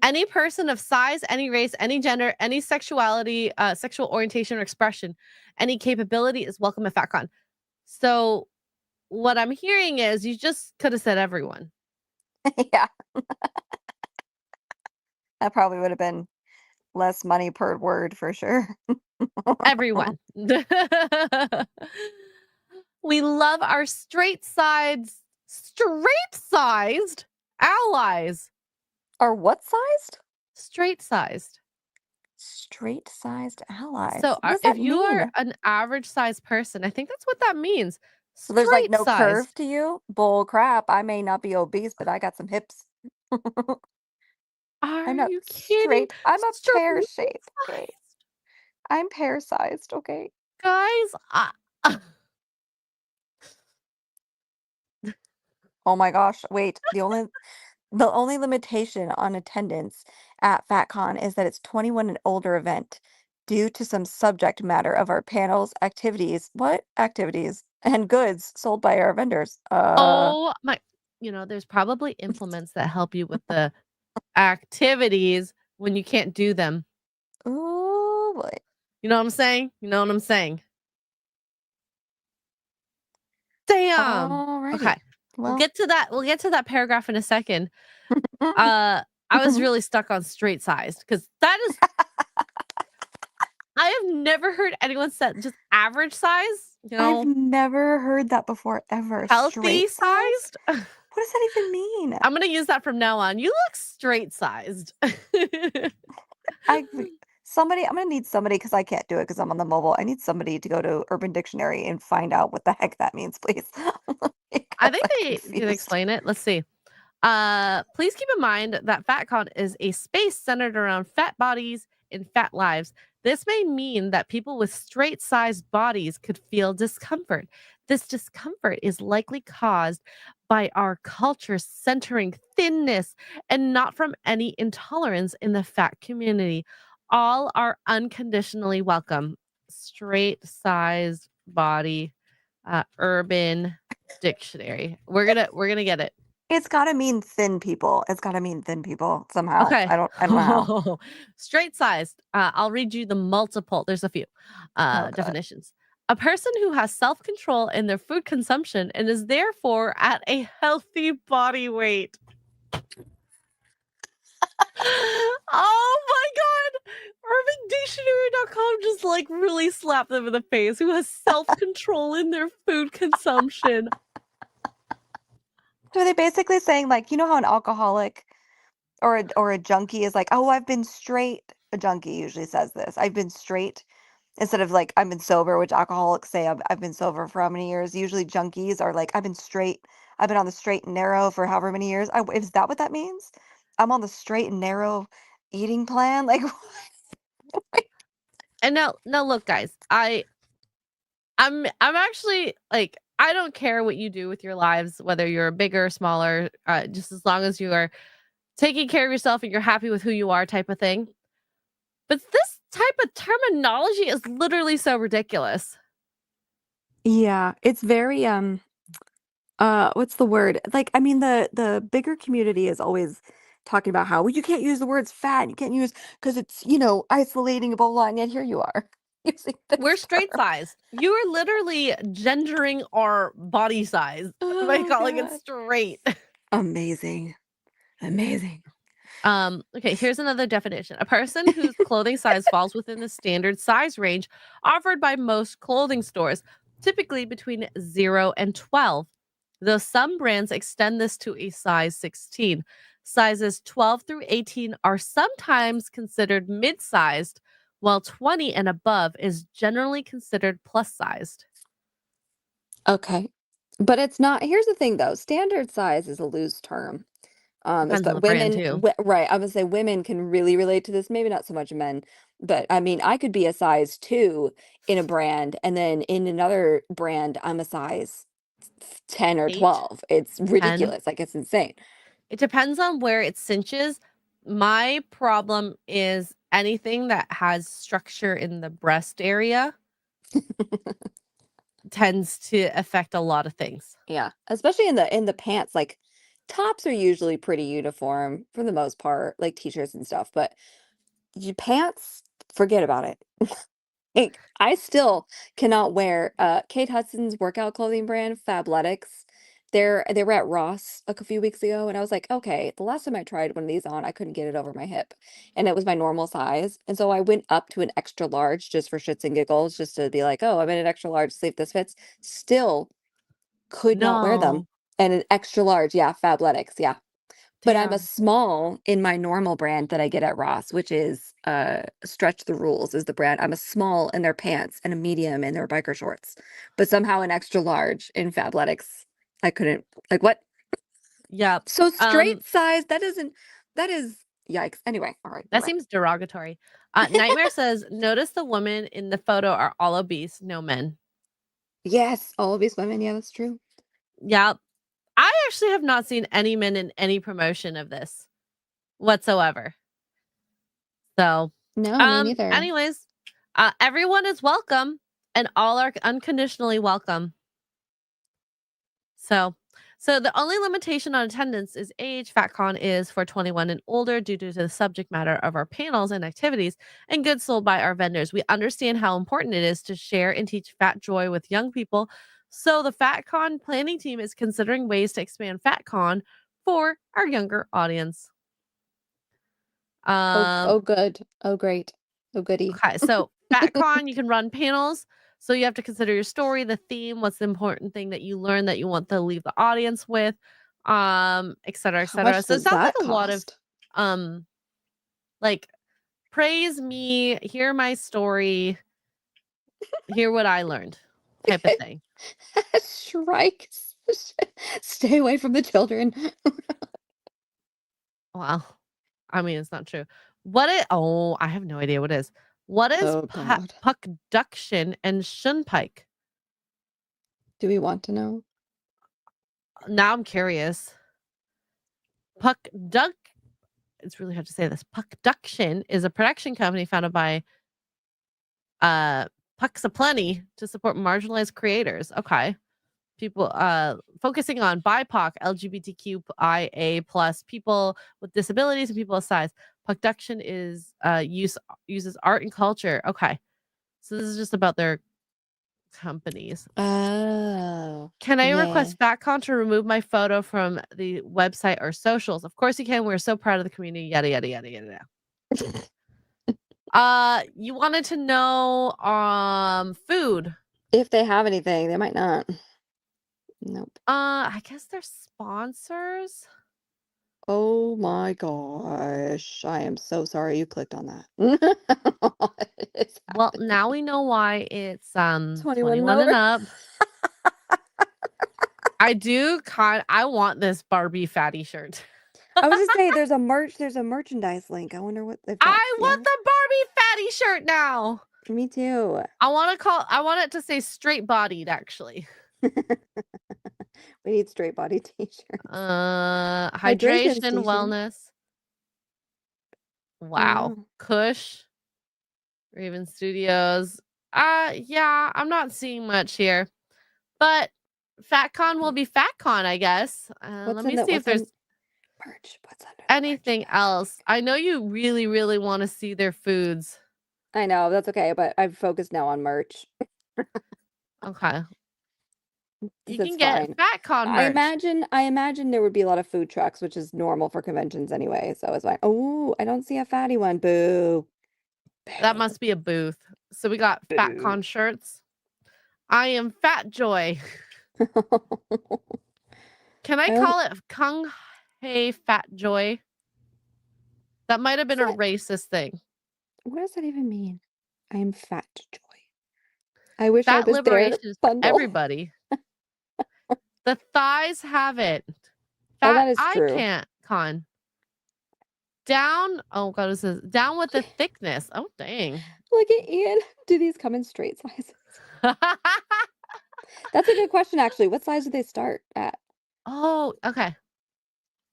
Any person of size, any race, any gender, any sexuality, sexual orientation or expression, any capability is welcome at FatCon. So what I'm hearing is you just could have said everyone. Yeah. That probably would have been less money per word for sure. Everyone. We love our straight-sized allies. Are what sized? Straight-sized. Straight-sized allies. So What does if that you mean? are an average sized person, I think that's what that means. So there's like no Straight-sized. curve to you? Bull crap. I may not be obese, but I got some hips. Are I'm not you kidding? straight. I'm a pear Straight-sized. shape. Okay. I'm pear sized. Okay. Guys, Oh my gosh. Wait. The only limitation on attendance at FatCon is that it's 21 and older event due to some subject matter of our panels, activities, what activities, and goods sold by our vendors. oh my, there's probably implements that help you with the activities when you can't do them. Oh boy. You know what I'm saying? You know what I'm saying? Damn. Alrighty. Okay. We'll Well, get to that. We'll get to that paragraph in a second. I was really stuck on straight sized because that is I have never heard anyone set just average size, I've never heard that before ever. healthy Straight size? sized. What does that even mean? I'm gonna use that from now on. You look straight sized. I'm gonna need somebody because I can't do it because I'm on the mobile. I need somebody to go to Urban Dictionary and find out what the heck that means, please. I think I'm they can confused. explain it. Let's see. Please keep in mind that FatCon is a space centered around fat bodies and fat lives. This may mean that people with straight sized bodies could feel discomfort. This discomfort is likely caused by our culture centering thinness and not from any intolerance in the fat community. All are unconditionally welcome. Straight sized body, Urban Dictionary. We're gonna get it. It's gotta mean thin people. It's gotta mean thin people somehow. Okay. I don't know how. Straight sized. I'll read you the multiple. There's a few Oh god. definitions. A person who has self control in their food consumption and is therefore at a healthy body weight. Oh my god! UrbanDictionary.com just like really slapped them in the face. Who has self control in their food consumption? So are they basically saying like, you know how an alcoholic or a junkie is like, oh, I've been straight. A junkie usually says this. I've been straight instead of like I've been sober, which alcoholics say I've been sober for how many years. Usually junkies are like I've been straight. I've been on the straight and narrow for however many years. Is that what that means? I'm on the straight and narrow eating plan. Like, And now look, guys, I'm actually like I don't care what you do with your lives, whether you're bigger or smaller, just as long as you are taking care of yourself and you're happy with who you are, type of thing. But this type of terminology is literally so ridiculous. yeah, it's very what's the word? Like, I mean, the bigger community is always talking about how, well, you can't use the words fat, you can't use because it's, isolating, blah, blah, and yet here you are using We're this straight term. size. You are literally gendering our body size by Oh calling it God. straight. Amazing. Amazing. Okay, here's another definition. A person whose clothing size falls within the standard size range offered by most clothing stores, typically between 0 and 12. Though some brands extend this to a size 16. Sizes 12 through 18 are sometimes considered mid-sized, while 20 and above is generally considered plus-sized. Okay. But it's not, here's the thing though, standard size is a loose term. Depends on But the brand too. right, I would say women can really relate to this, maybe not so much men, but I mean, I could be a size 2 in a brand, and then in another brand, I'm a size 10 or 8, 12. It's 10. ridiculous, like, it's insane. It depends on where it cinches. My problem is anything that has structure in the breast area tends to affect a lot of things. Yeah, especially in the pants, like, tops are usually pretty uniform for the most part, like t-shirts and stuff, but you pants, forget about it. Like, I still cannot wear Kate Hudson's workout clothing brand, Fabletics. They were at Ross a few weeks ago, and I was like, okay, the last time I tried one of these on, I couldn't get it over my hip, and it was my normal size, and so I went up to an extra large just for shits and giggles, just to be like, oh, I'm in an extra large, see if this fits. Still could not wear them, No. and an extra large, yeah, Fabletics, yeah. But I'm a Damn. small in my normal brand that I get at Ross, which is Stretch the Rules is the brand. I'm a small in their pants and a medium in their biker shorts, but somehow an extra large in Fabletics. I couldn't, like, what? Yep. So straight size, that is yikes. Anyway, all right, you're That right. seems derogatory. Nightmare says, notice the women in the photo are all obese, no men. Yes, all of these women, yeah, that's true. Yep. I actually have not seen any men in any promotion of this whatsoever. So, No, me neither. anyways, everyone is welcome and all are unconditionally welcome. So the only limitation on attendance is age. FatCon is for 21 and older due to the subject matter of our panels and activities and goods sold by our vendors. We understand how important it is to share and teach fat joy with young people. So the FatCon planning team is considering ways to expand FatCon for our younger audience. Oh, Um, oh, good. Oh, great. Oh, goody. okay, so FatCon, you can run panels. So you have to consider your story, the theme, what's the important thing that you learn that you want to leave the audience with, et cetera, et How cetera. much So it does sounds like that a lot of cost? um like praise me, hear my story, hear what I learned type of thing. Shrikes. Stay away from the children. Well, I mean it's not true. I have no idea what it is. What is Oh God. puckduction and shunpike? Do we want to know? Now I'm curious. Puckduck it's really hard to say this. Puckduction is a production company founded by uh Pucks Aplenty to support marginalized creators. Okay. People focusing on BIPOC, LGBTQIA plus people with disabilities and people of size. Puckduction is uses art and culture. Okay. So this is just about their companies. Oh, Can I yeah. request FatCon to remove my photo from the website or socials? Of course you can. We're so proud of the community. Yada yada yada yada. You wanted to know food. If they have anything, they might not. Nope. I guess they're sponsors. Oh my gosh. I am so sorry you clicked on that. What is Well, happening? now we know why it's 21 and 21 and over. up. I want this Barbie fatty shirt. I was just saying there's a merchandise link. I wonder if that's I want the Barbie fatty shirt now. Me too. I want it to say straight bodied actually. We need straight body t-shirts. Hydration, t-shirt. wellness. Wow. Oh. Kush, Raven Studios. Yeah, I'm not seeing much here. But FatCon will be FatCon, I guess. Let me see if there's merch? What's under the anything else. I know you really, really want to see their foods. I know, that's okay, but I've focused now on merch. Okay. You That's can get FatCon merch. I imagine there would be a lot of food trucks, which is normal for conventions anyway. So it's like, oh, I don't see a fatty one. Boo. That must be a booth. So we got FatCon shirts. I am Fat Joy. Can I call it Kung Hei Fat Joy? That might have been a racist thing. What does that even mean? I am Fat Joy. I wish I Fat was there. liberation is for Bundle. everybody. The thighs have it. Oh, Fat that is I true. can't con. Down. Oh god, it says down with the thickness. Oh dang. Look at Ian. Do these come in straight sizes? That's a good question, actually. What size do they start at? Oh, okay.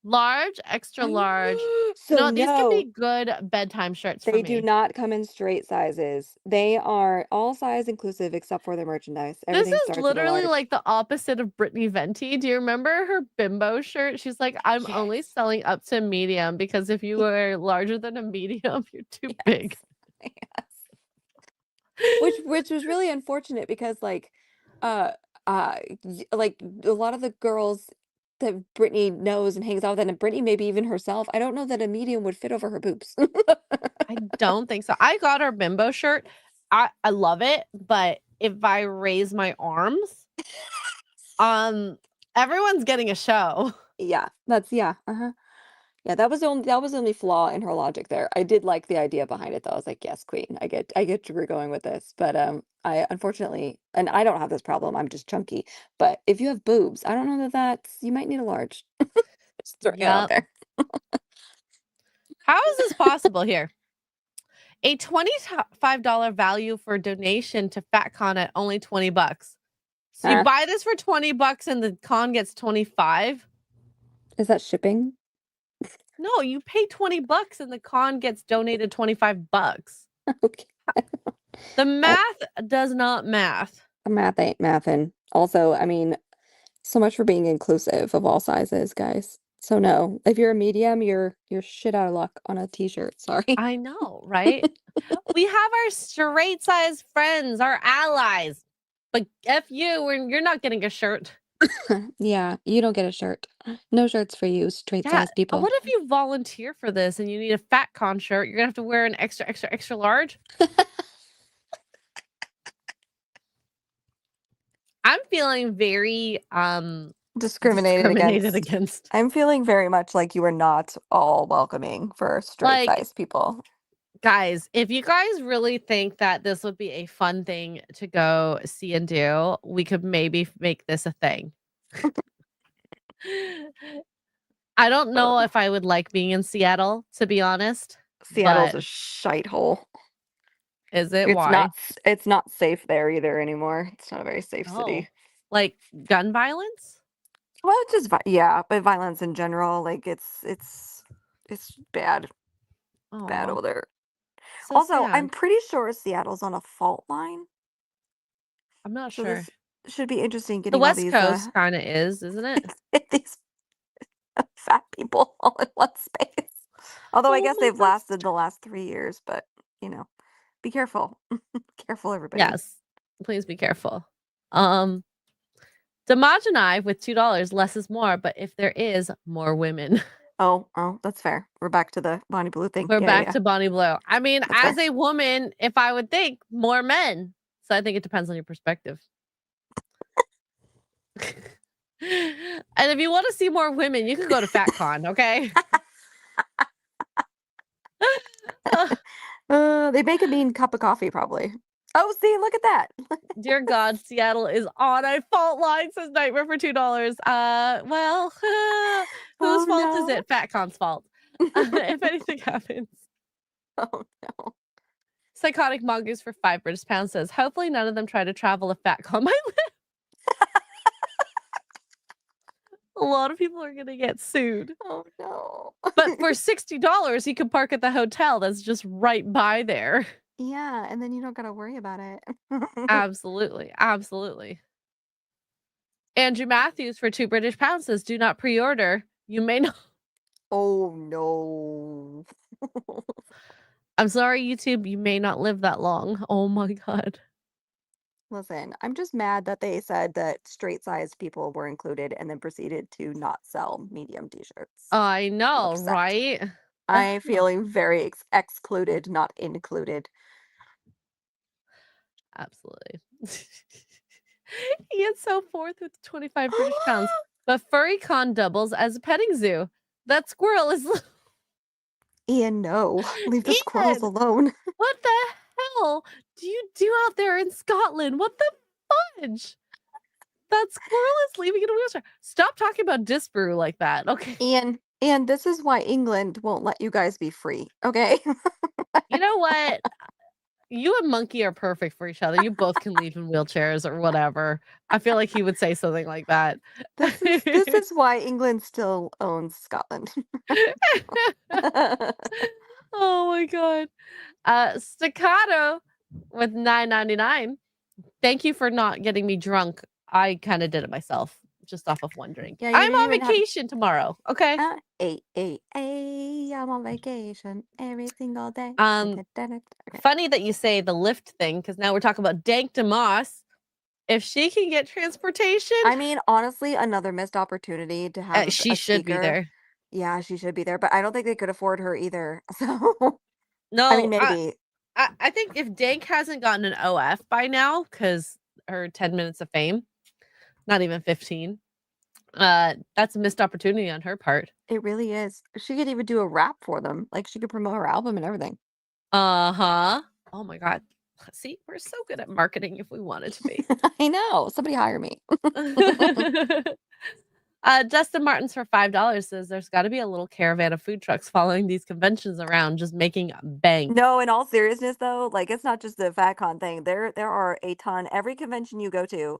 Large, extra large. So No, these can no, be good bedtime shirts for they do me. not come in straight sizes. They are all size inclusive except for the merchandise. This Everything is starts at a literally large. like the opposite of Brittany Venti. Do you remember her bimbo shirt? She's like, I'm only Yes. selling up to medium because if you are larger than a medium, you're too big. Yes. Which was really unfortunate because like like a lot of the girls that Brittany knows and hangs out with, and Brittany maybe even herself, I don't know that a medium would fit over her boobs. I don't think so. I got her bimbo shirt. I love it, but if I raise my arms, everyone's getting a show. Yeah, uh-huh. Yeah, that was the only flaw in her logic there. I did like the idea behind it though. I was like, yes, queen. I get where you're going with this. But I unfortunately, and I don't have this problem. I'm just chunky. But if you have boobs, I don't know that that's you might need a large. Just throwing it out Yep. there. How is this possible here? A $25 value for donation to FatCon at only $20. So you buy this for $20 and the con gets 25? Is that shipping? No, you pay $20 and the con gets donated $25. Okay. The math does not math. Math ain't mathin'. Also, I mean, so much for being inclusive of all sizes, guys. So no, if you're a medium, you're shit out of luck on a t-shirt. Sorry. I know, right? We have our straight size friends, our allies. But F you, you're not getting a shirt. Yeah, you don't get a shirt. No shirts for you, straight Yeah. size people. What if you volunteer for this and you need a fat con shirt? You're gonna have to wear an extra, extra, extra large. I'm feeling very discriminated against. I'm feeling very much like you are not all welcoming for straight size people. Guys, if you guys really think that this would be a fun thing to go see and do, we could maybe make this a thing. I don't know if I would like being in Seattle, to be honest. Seattle's but a shite hole. Is it? It's Why? it's not safe there either anymore. It's not a very safe city. Like gun violence? Well, it's just yeah, but violence in general, like it's bad. Bad over there. So Also, sad. I'm pretty sure Seattle's on a fault line. I'm not So sure. this should be interesting The getting all West these Coast kind of is, isn't it? these fat people all in one space. Although I Oh guess my they've gosh. lasted the last 3 years, but you know, be careful. Careful, everybody. Yes. Please be careful. Damaj and I with $2, less is more, but if there is more women. Oh, that's fair. We're back to the Bonnie Blue thing. We're back to Bonnie Blue. I mean, That's as fair. a woman, if I would think more men. So I think it depends on your perspective. And if you want to see more women, you can go to FatCon, okay? They make a mean cup of coffee, probably. Oh, see, look at that. Dear God, Seattle is on a fault line, says Nightmare for $2. Well, whose Oh, fault is no. it? FatCon's fault. If anything happens. Oh, no. Psychotic Mongoose for 5 British pounds says, hopefully none of them try to travel a FatCon might live. A lot of people are going to get sued. Oh, no. But for $60, you can park at the hotel that's just right by there. Yeah, and then you don't gotta worry about it. Absolutely. Absolutely. Andrew Matthews for 2 British pounds says, do not pre-order. You may not. Oh, no. I'm sorry, YouTube. You may not live that long. Oh my God. Listen, I'm just mad that they said that straight-sized people were included and then proceeded to not sell medium t-shirts. I I'm know, upset. right? I'm feeling very excluded, not included. Absolutely. Ian so forth with 25 British pounds. But FurryCon doubles as a petting zoo. That squirrel is. Ian, no. Leave the squirrels Ian, alone. what the hell do you do out there in Scotland? What the fudge? That squirrel is leaving in a wheelchair. Stop talking about Disparu like that. Okay. Ian, this is why England won't let you guys be free, okay? You know what? You and Monkey are perfect for each other. You both can leave in wheelchairs or whatever. I feel like he would say something like that. This is why England still owns Scotland. Oh my God. Staccato with $9.99. Thank you for not getting me drunk. I kind of did it myself, just off of one drink. Yeah, you I'm didn't on even have vacation tomorrow. Okay. I'm on vacation every single day. Um, Okay. Funny that you say the lift thing, because now we're talking about Dank DeMoss. If she can get transportation, I mean, honestly, another missed opportunity to have she a should be speaker. there. Yeah, she should be there, but I don't think they could afford her either. So, I mean, No, maybe. I think if Dank hasn't gotten an OF by now, because her 10 minutes of fame, not even 15, that's a missed opportunity on her part. It really is. She could even do a rap for them. Like, she could promote her album and everything. Uh-huh. Oh my God. See, we're so good at marketing if we wanted to be. I know. Somebody hire me. Justin Martins for $5 says there's got to be a little caravan of food trucks following these conventions around, just making bank. No, in all seriousness though, like it's not just the FatCon thing. There are a ton. Every convention you go to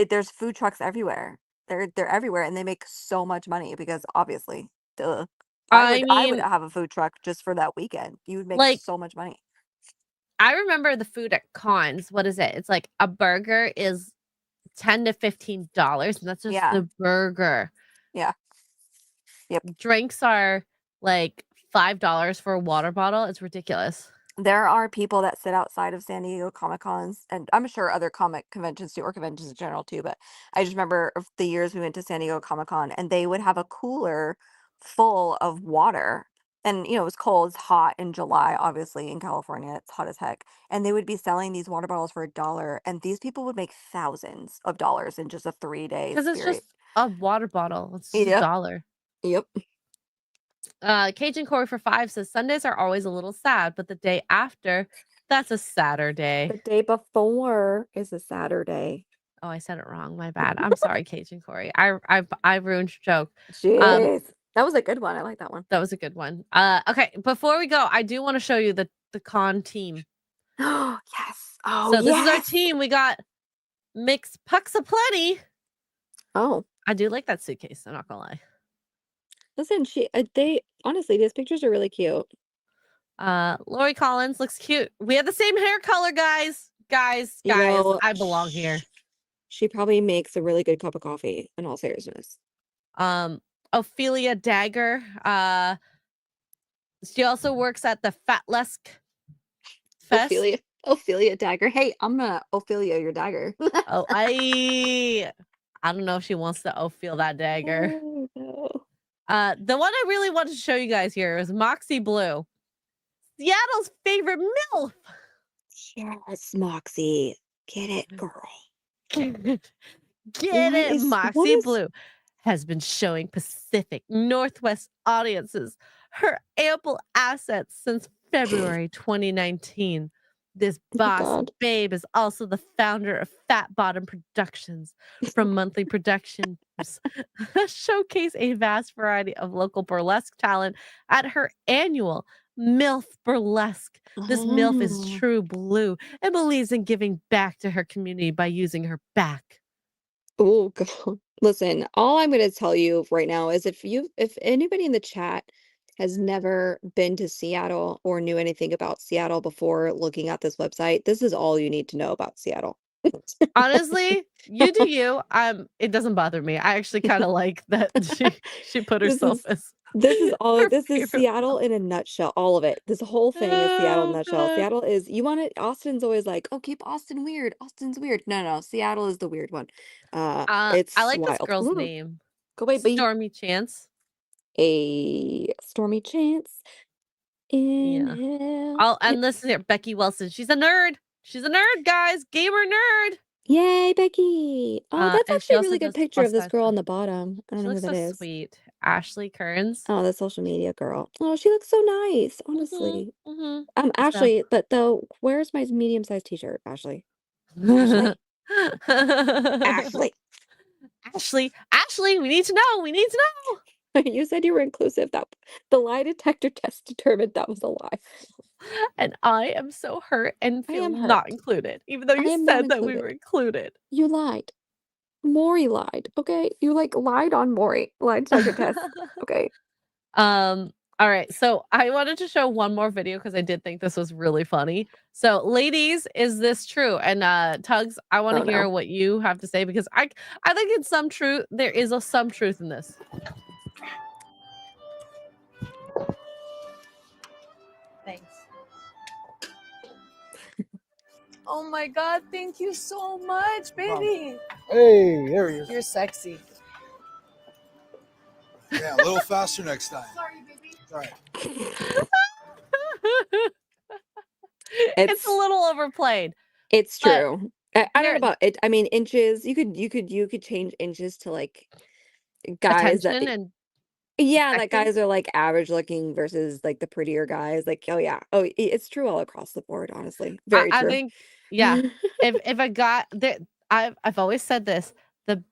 there's food trucks everywhere. They're everywhere and they make so much money because obviously, duh. I I would mean, have a food truck just for that weekend. You would make like, so much money. I remember the food at cons. What is it? It's like a burger is $10 to $15, and that's just Yeah. the burger. Yeah. Yep. Drinks are like $5 for a water bottle. It's ridiculous. There are people that sit outside of San Diego Comic Cons, and I'm sure other comic conventions too, or conventions in general too, but I just remember of the years we went to San Diego Comic Con, and they would have a cooler full of water. And, you know, it was cold, it's hot in July, obviously, in California, it's hot as heck. And they would be selling these water bottles for $1, and these people would make thousands of dollars in just a 3-day Because it's period. just a water bottle. It's just Yep. $1. Yep. Cajun Corey for 5 says Sundays are always a little sad, but the day after, that's a Saturday. The day before is a Saturday. Oh, I said it wrong. My bad. I'm sorry, Cajun Corey. I ruined your joke. Jeez. That was a good one. I like that one. That was a good one. Okay, before we go, I do want to show you the con team. Oh, yes. Oh, So this is our yes. team. We got Mix Pucks aplenty. Oh, I do like that suitcase. I'm not gonna lie. listen, they honestly, these pictures are really cute. Lori Collins looks cute. We have the same hair color, guys. Guys, You know, I belong here. She probably makes a really good cup of coffee, in all seriousness. Ophelia Dagger. She also works at the Fatlesk Fest. Ophelia Dagger. Hey, I'm gonna Ophelia your dagger. Oh, I don't know if she wants to feel that dagger. Oh, no. The one I really wanted to show you guys here is Moxie Blue, Seattle's favorite MILF. Yes, Moxie. Get it, girl. Get What it? is what Moxie is Blue has been showing Pacific Northwest audiences her ample assets since February 2019. This oh my boss God. babe is also the founder of Fat Bottom Productions. From monthly productions, showcase a vast variety of local burlesque talent at her annual MILF Burlesque. This MILF is Oh. true blue and believes in giving back to her community by using her back. Oh God. Listen, all I'm gonna tell you right now is if anybody in the chat has never been to Seattle or knew anything about Seattle before looking at this website, this is all you need to know about Seattle. Honestly, you do you. It doesn't bother me. I actually kind of like that she put This herself is as this is all her this is favorite Seattle in a nutshell, all of it. This whole thing is Seattle in a Oh nutshell. god. Seattle is you want it Austin's always like, "Oh, keep Austin weird. Austin's weird." No, no, Seattle is the weird one. I It's like this wild. girl's Ooh, name. go away, bee. Stormy Chance. A stormy chance in Yeah. hell. I'll Yep. end this here. Becky Wilson. She's a nerd. She's a nerd, guys. Gamer nerd. Yay, Becky. Oh, that's And she actually a also really good does picture of plus this size girl on stuff. the bottom. I don't She know who looks so that is. sweet. Ashley Kearns. Oh, the social media girl. Oh, she looks so nice, Mhm. honestly. Mhm. So Ashley, but though, where's my medium-sized t-shirt, Ashley? Ashley? Ashley. Ashley, we need to know. We need to know. You said you were inclusive. That the lie detector test determined that was a lie. And I am so hurt and I feel am not hurt. included, even though I you am not said that we included. were included. You lied. Maury lied, okay? You like lied on Maury. Lie detector test. Okay. All right. So I wanted to show one more video because I did think this was really funny. So, ladies, is this true? And Tugs, I want Oh to hear no. what you have to say because I think it's some truth. There is some truth in this. Thanks. Oh my God, thank you so much, baby. Hey, there he is. You're sexy. Yeah, a little faster next time. Sorry, baby. All right. It's a little overplayed, It's but true. I don't know there about it. I mean, inches. You could change inches to like guys that attention and yeah, that expecting. guys are like average looking versus like the prettier guys. Like, oh yeah. Oh, it's true all across the board, honestly. Very I true. think, yeah. If I got that, I've always said this. The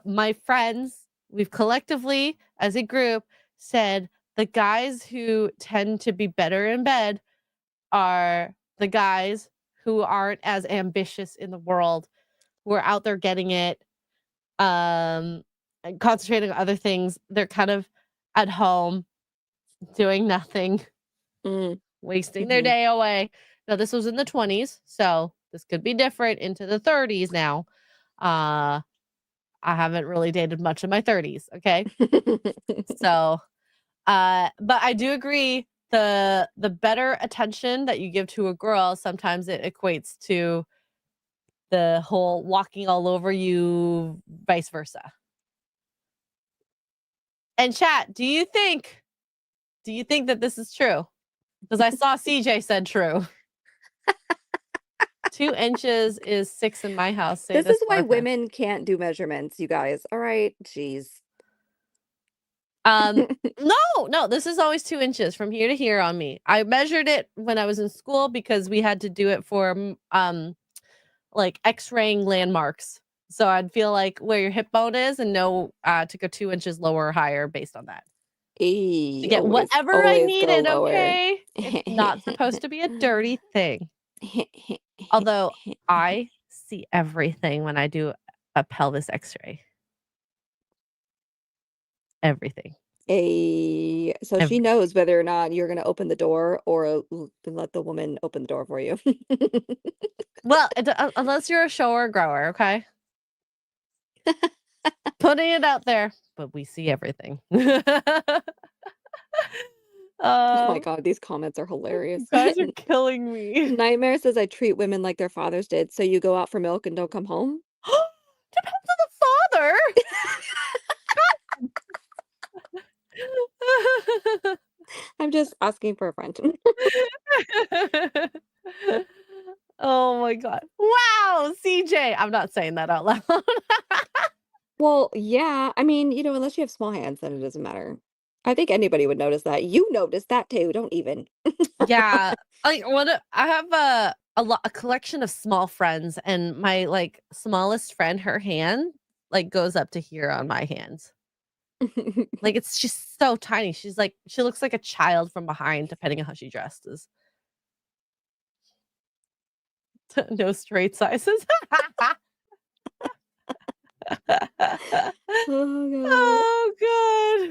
my friends, we've collectively as a group said the guys who tend to be better in bed are the guys who aren't as ambitious in the world, who are out there getting it, and concentrating on other things. They're kind of at home doing nothing, Mm, wasting their mhm. day away. Now, this was in the 20s, so this could be different into the 30s now. I haven't really dated much in my 30s, okay? So, but I do agree the better attention that you give to a girl, sometimes it equates to the whole walking all over you, vice versa. And chat, do you think that this is true? Because I saw CJ said true. 2 inches is 6 in my house. Say This this is why Barbara. women can't do measurements, you guys. All right. Jeez. No, this is always 2 inches from here to here on me. I measured it when I was in school because we had to do it for like x-raying landmarks. So I'd feel like where your hip bone is and know to go 2 inches lower or higher based on that. To get whatever I Always go needed, lower. okay? It's not supposed to be a dirty thing. Although I see everything when I do a pelvis x-ray. Everything. So she knows whether or not you're going to open the door or let the woman open the door for you. Well, unless you're a shower grower, okay? Putting it out there, but we see everything. Oh my God, these comments are hilarious. Guys are killing me. Nightmare says I treat women like their fathers did. So you go out for milk and don't come home? Depends on the father. I'm just asking for a friend. Oh my God. Wow, CJ. I'm not saying that out loud. Well, yeah. I mean, unless you have small hands, then it doesn't matter. I think anybody would notice that. You noticed that too. Don't even. Yeah, like, I have a collection of small friends, and my, like, smallest friend, her hand, like, goes up to here on my hands. Like, it's just so tiny. She looks like a child from behind, depending on how she dresses. No straight sizes. Oh Oh, God.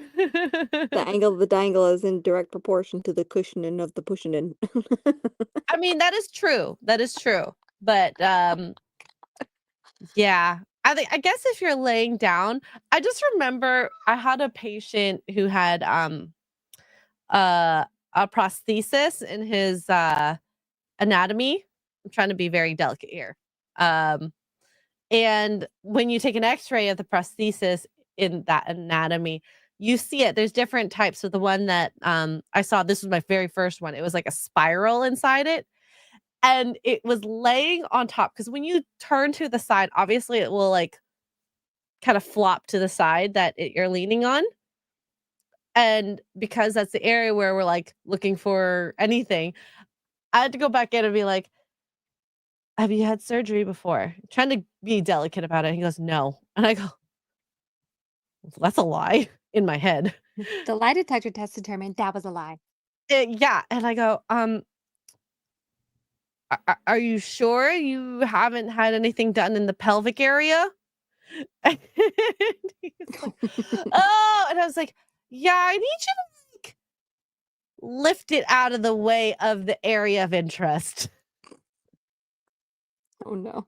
The God. angle of the dangle is in direct proportion to the cushioning of the pushing. I mean, that is true. That is true. But, yeah. I guess if you're laying down, I just remember I had a patient who had, uh, a prosthesis in his, anatomy. I'm trying to be very delicate here. Um, and when you take an X-ray of the prosthesis in that anatomy, you see it. There's different types. So the one that, I saw, this was my very first one. It was like a spiral inside it, and it was laying on top. Because when you turn to the side, obviously it will, like, kinda flop to the side that you're leaning on, and because that's the area where we're, like, looking for anything, I had to go back in and be like, "Have you had surgery before?" Trying to be delicate about it. He goes, "No." And I go, "Well, that's a lie," in my head. The lie detector test determined that was a lie. Yeah, and I go, Are you sure you haven't had anything done in the pelvic area?" And he's like, "Oh," and I was like, "Yeah, I need you to, like, lift it out of the way of the area of interest." Oh no.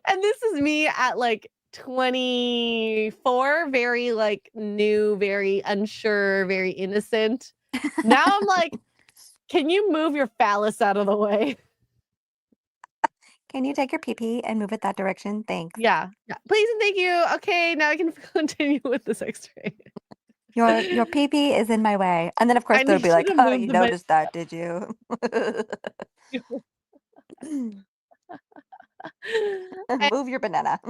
And this is me at, like, 24, very, like, new, very unsure, very innocent. Now I'm like, "Can you move your phallus out of the way?" Can you take your pee-pee and move it that direction? Thanks. Yeah, yeah. "Please and thank you. Okay, now I can continue with this X-ray." Your pee-pee is in my way. And then of course I they'll need be you like, to "Oh, move you the banana. noticed that, did you?" Move your banana.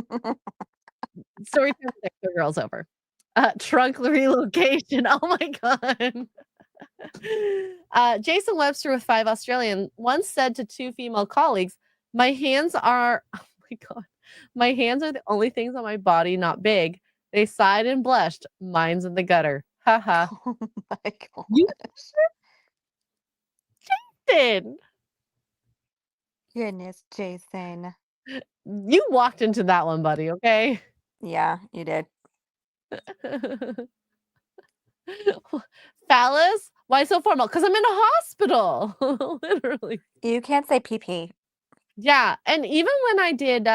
Story time with the girls over. Trunk relocation. Oh my god. Jason Webster with 5 Australian once said to 2 female colleagues, "My hands are" oh my god. "My hands are the only things on my body not big." They sighed and blushed. "Mine's in the gutter." Haha. Oh my You gosh. did. Goodness, Jason. You walked into that one, buddy, okay? Yeah, you did. Phallus? Why so formal? Because 'Cause I'm in a hospital, literally. You can't say pee-pee. Yeah, and even when I did,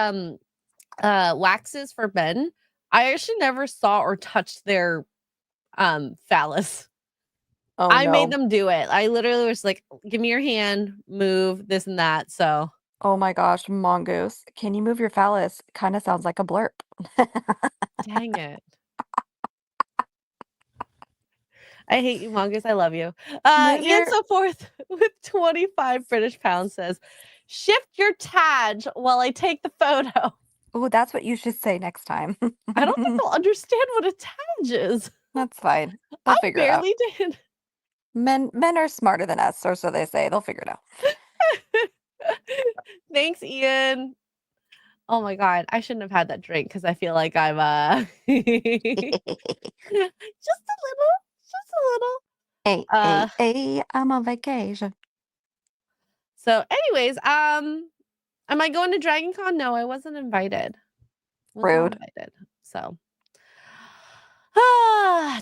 waxes for Ben, I actually never saw or touched their, phallus. Oh I made no. them do it. I literally was like, "Give me your hand, move this and that," so Oh my gosh, mongoose. Can you move your phallus? Kind of sounds like a blurp. dang it. I hate you, Mongoose, I love you. Move Ian your So Forth with 25 British pounds says, "Shift your tag while I take the photo." Oh, that's what you should say next time. I don't think they'll understand what a tag is. That's fine. They'll I figure it out. barely did. Men are smarter than us, or so they say. They'll figure it out. Thanks, Ian. Oh my god, I shouldn't have had that drink because I feel like I'm, just a little, just a little. Hey, Uh, hey, I'm on vacation. so anyways, am I going to Dragon Con? No, I wasn't invited. Was not Rude. invited. So,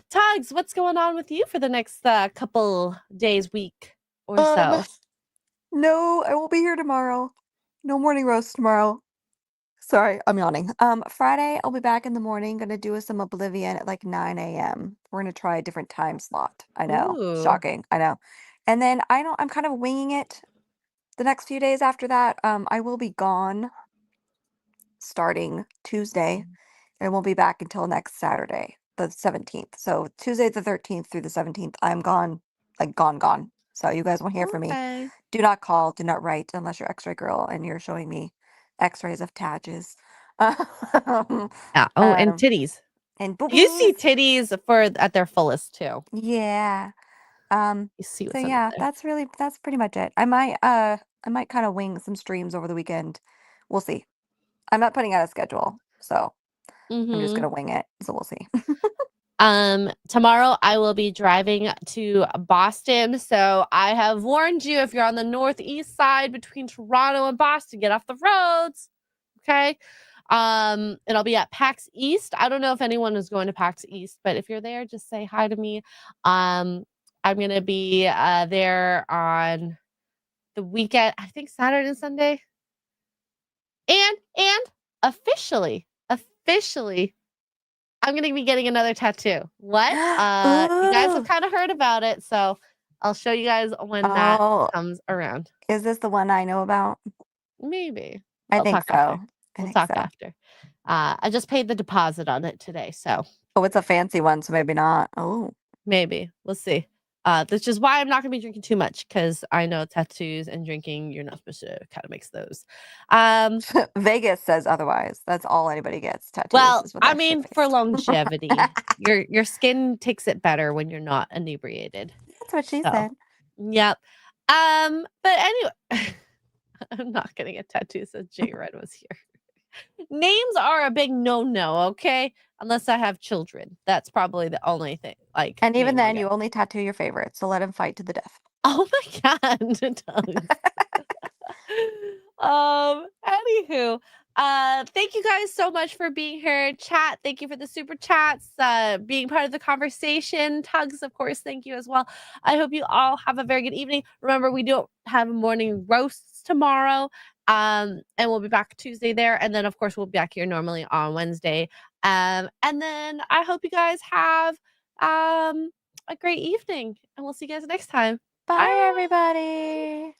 Tugs, what's going on with you for the next couple days, week or so? No, I won't be here tomorrow. No morning roast tomorrow. Sorry, I'm yawning. Friday, I'll be back in the morning. Gonna do some Oblivion at like 9 a.m. We're gonna try a different time slot. I know, Ooh. shocking. I know. And then I'm kind of winging it the next few days after that. I will be gone starting Tuesday. I won't be back until next Saturday, the 17th. So Tuesday the 13th through the 17th, I'm gone, like gone. So you guys won't hear from me. Okay. Do not call, do not write unless you're X-ray girl and you're showing me X-rays of Tages. Yeah. Oh, and Um, titties. and You see boobies. titties at their fullest too. Yeah. You see So what's under yeah, there. that's pretty much it. I might kind of wing some streams over the weekend. We'll see. I'm not putting out a schedule, so I'm just Mm-hmm. gonna wing it. So we'll see. Tomorrow I will be driving to Boston. So I have warned you, if you're on the northeast side between Toronto and Boston, get off the roads. Okay. And I'll be at PAX East. I don't know if anyone is going to PAX East, but if you're there, just say hi to me. I'm gonna be there on the weekend, I think Saturday and Sunday. And officially I'm gonna be getting another tattoo. What? You guys have Ooh. kind of heard about it, so I'll show you guys when that Oh, comes around. is this the one I know about? Maybe. I We'll think talk after. so. I We'll think talk so. after. I just paid the deposit on it today, so Oh, it's a fancy one, so maybe not. Oh. maybe. We'll see. That's just why I'm not gonna be drinking too much, because I know tattoos and drinking, you're not supposed to kind of mix those. Vegas says otherwise. That's all anybody gets. Tattoos Well, is what I that shit mean, for face. longevity, your skin takes it better when you're not inebriated. That's what she So, said. yep. But anyway, I'm not getting a tattoo since J Red was here. Names are a big no-no, okay? Unless I have children. That's probably the only thing, like, And even name I'll then, get. you only tattoo your favorite, so let him fight to the death. Oh my god, tongues. Anywho, thank you guys so much for being here. Chat, thank you for the super chats, being part of the conversation. Tugs, of course, thank you as well. I hope you all have a very good evening. Remember, we don't have morning roasts tomorrow. And we'll be back Tuesday there. And then, of course, we'll be back here normally on Wednesday. And then I hope you guys have a great evening. And we'll see you guys next time. Bye, Bye. everybody.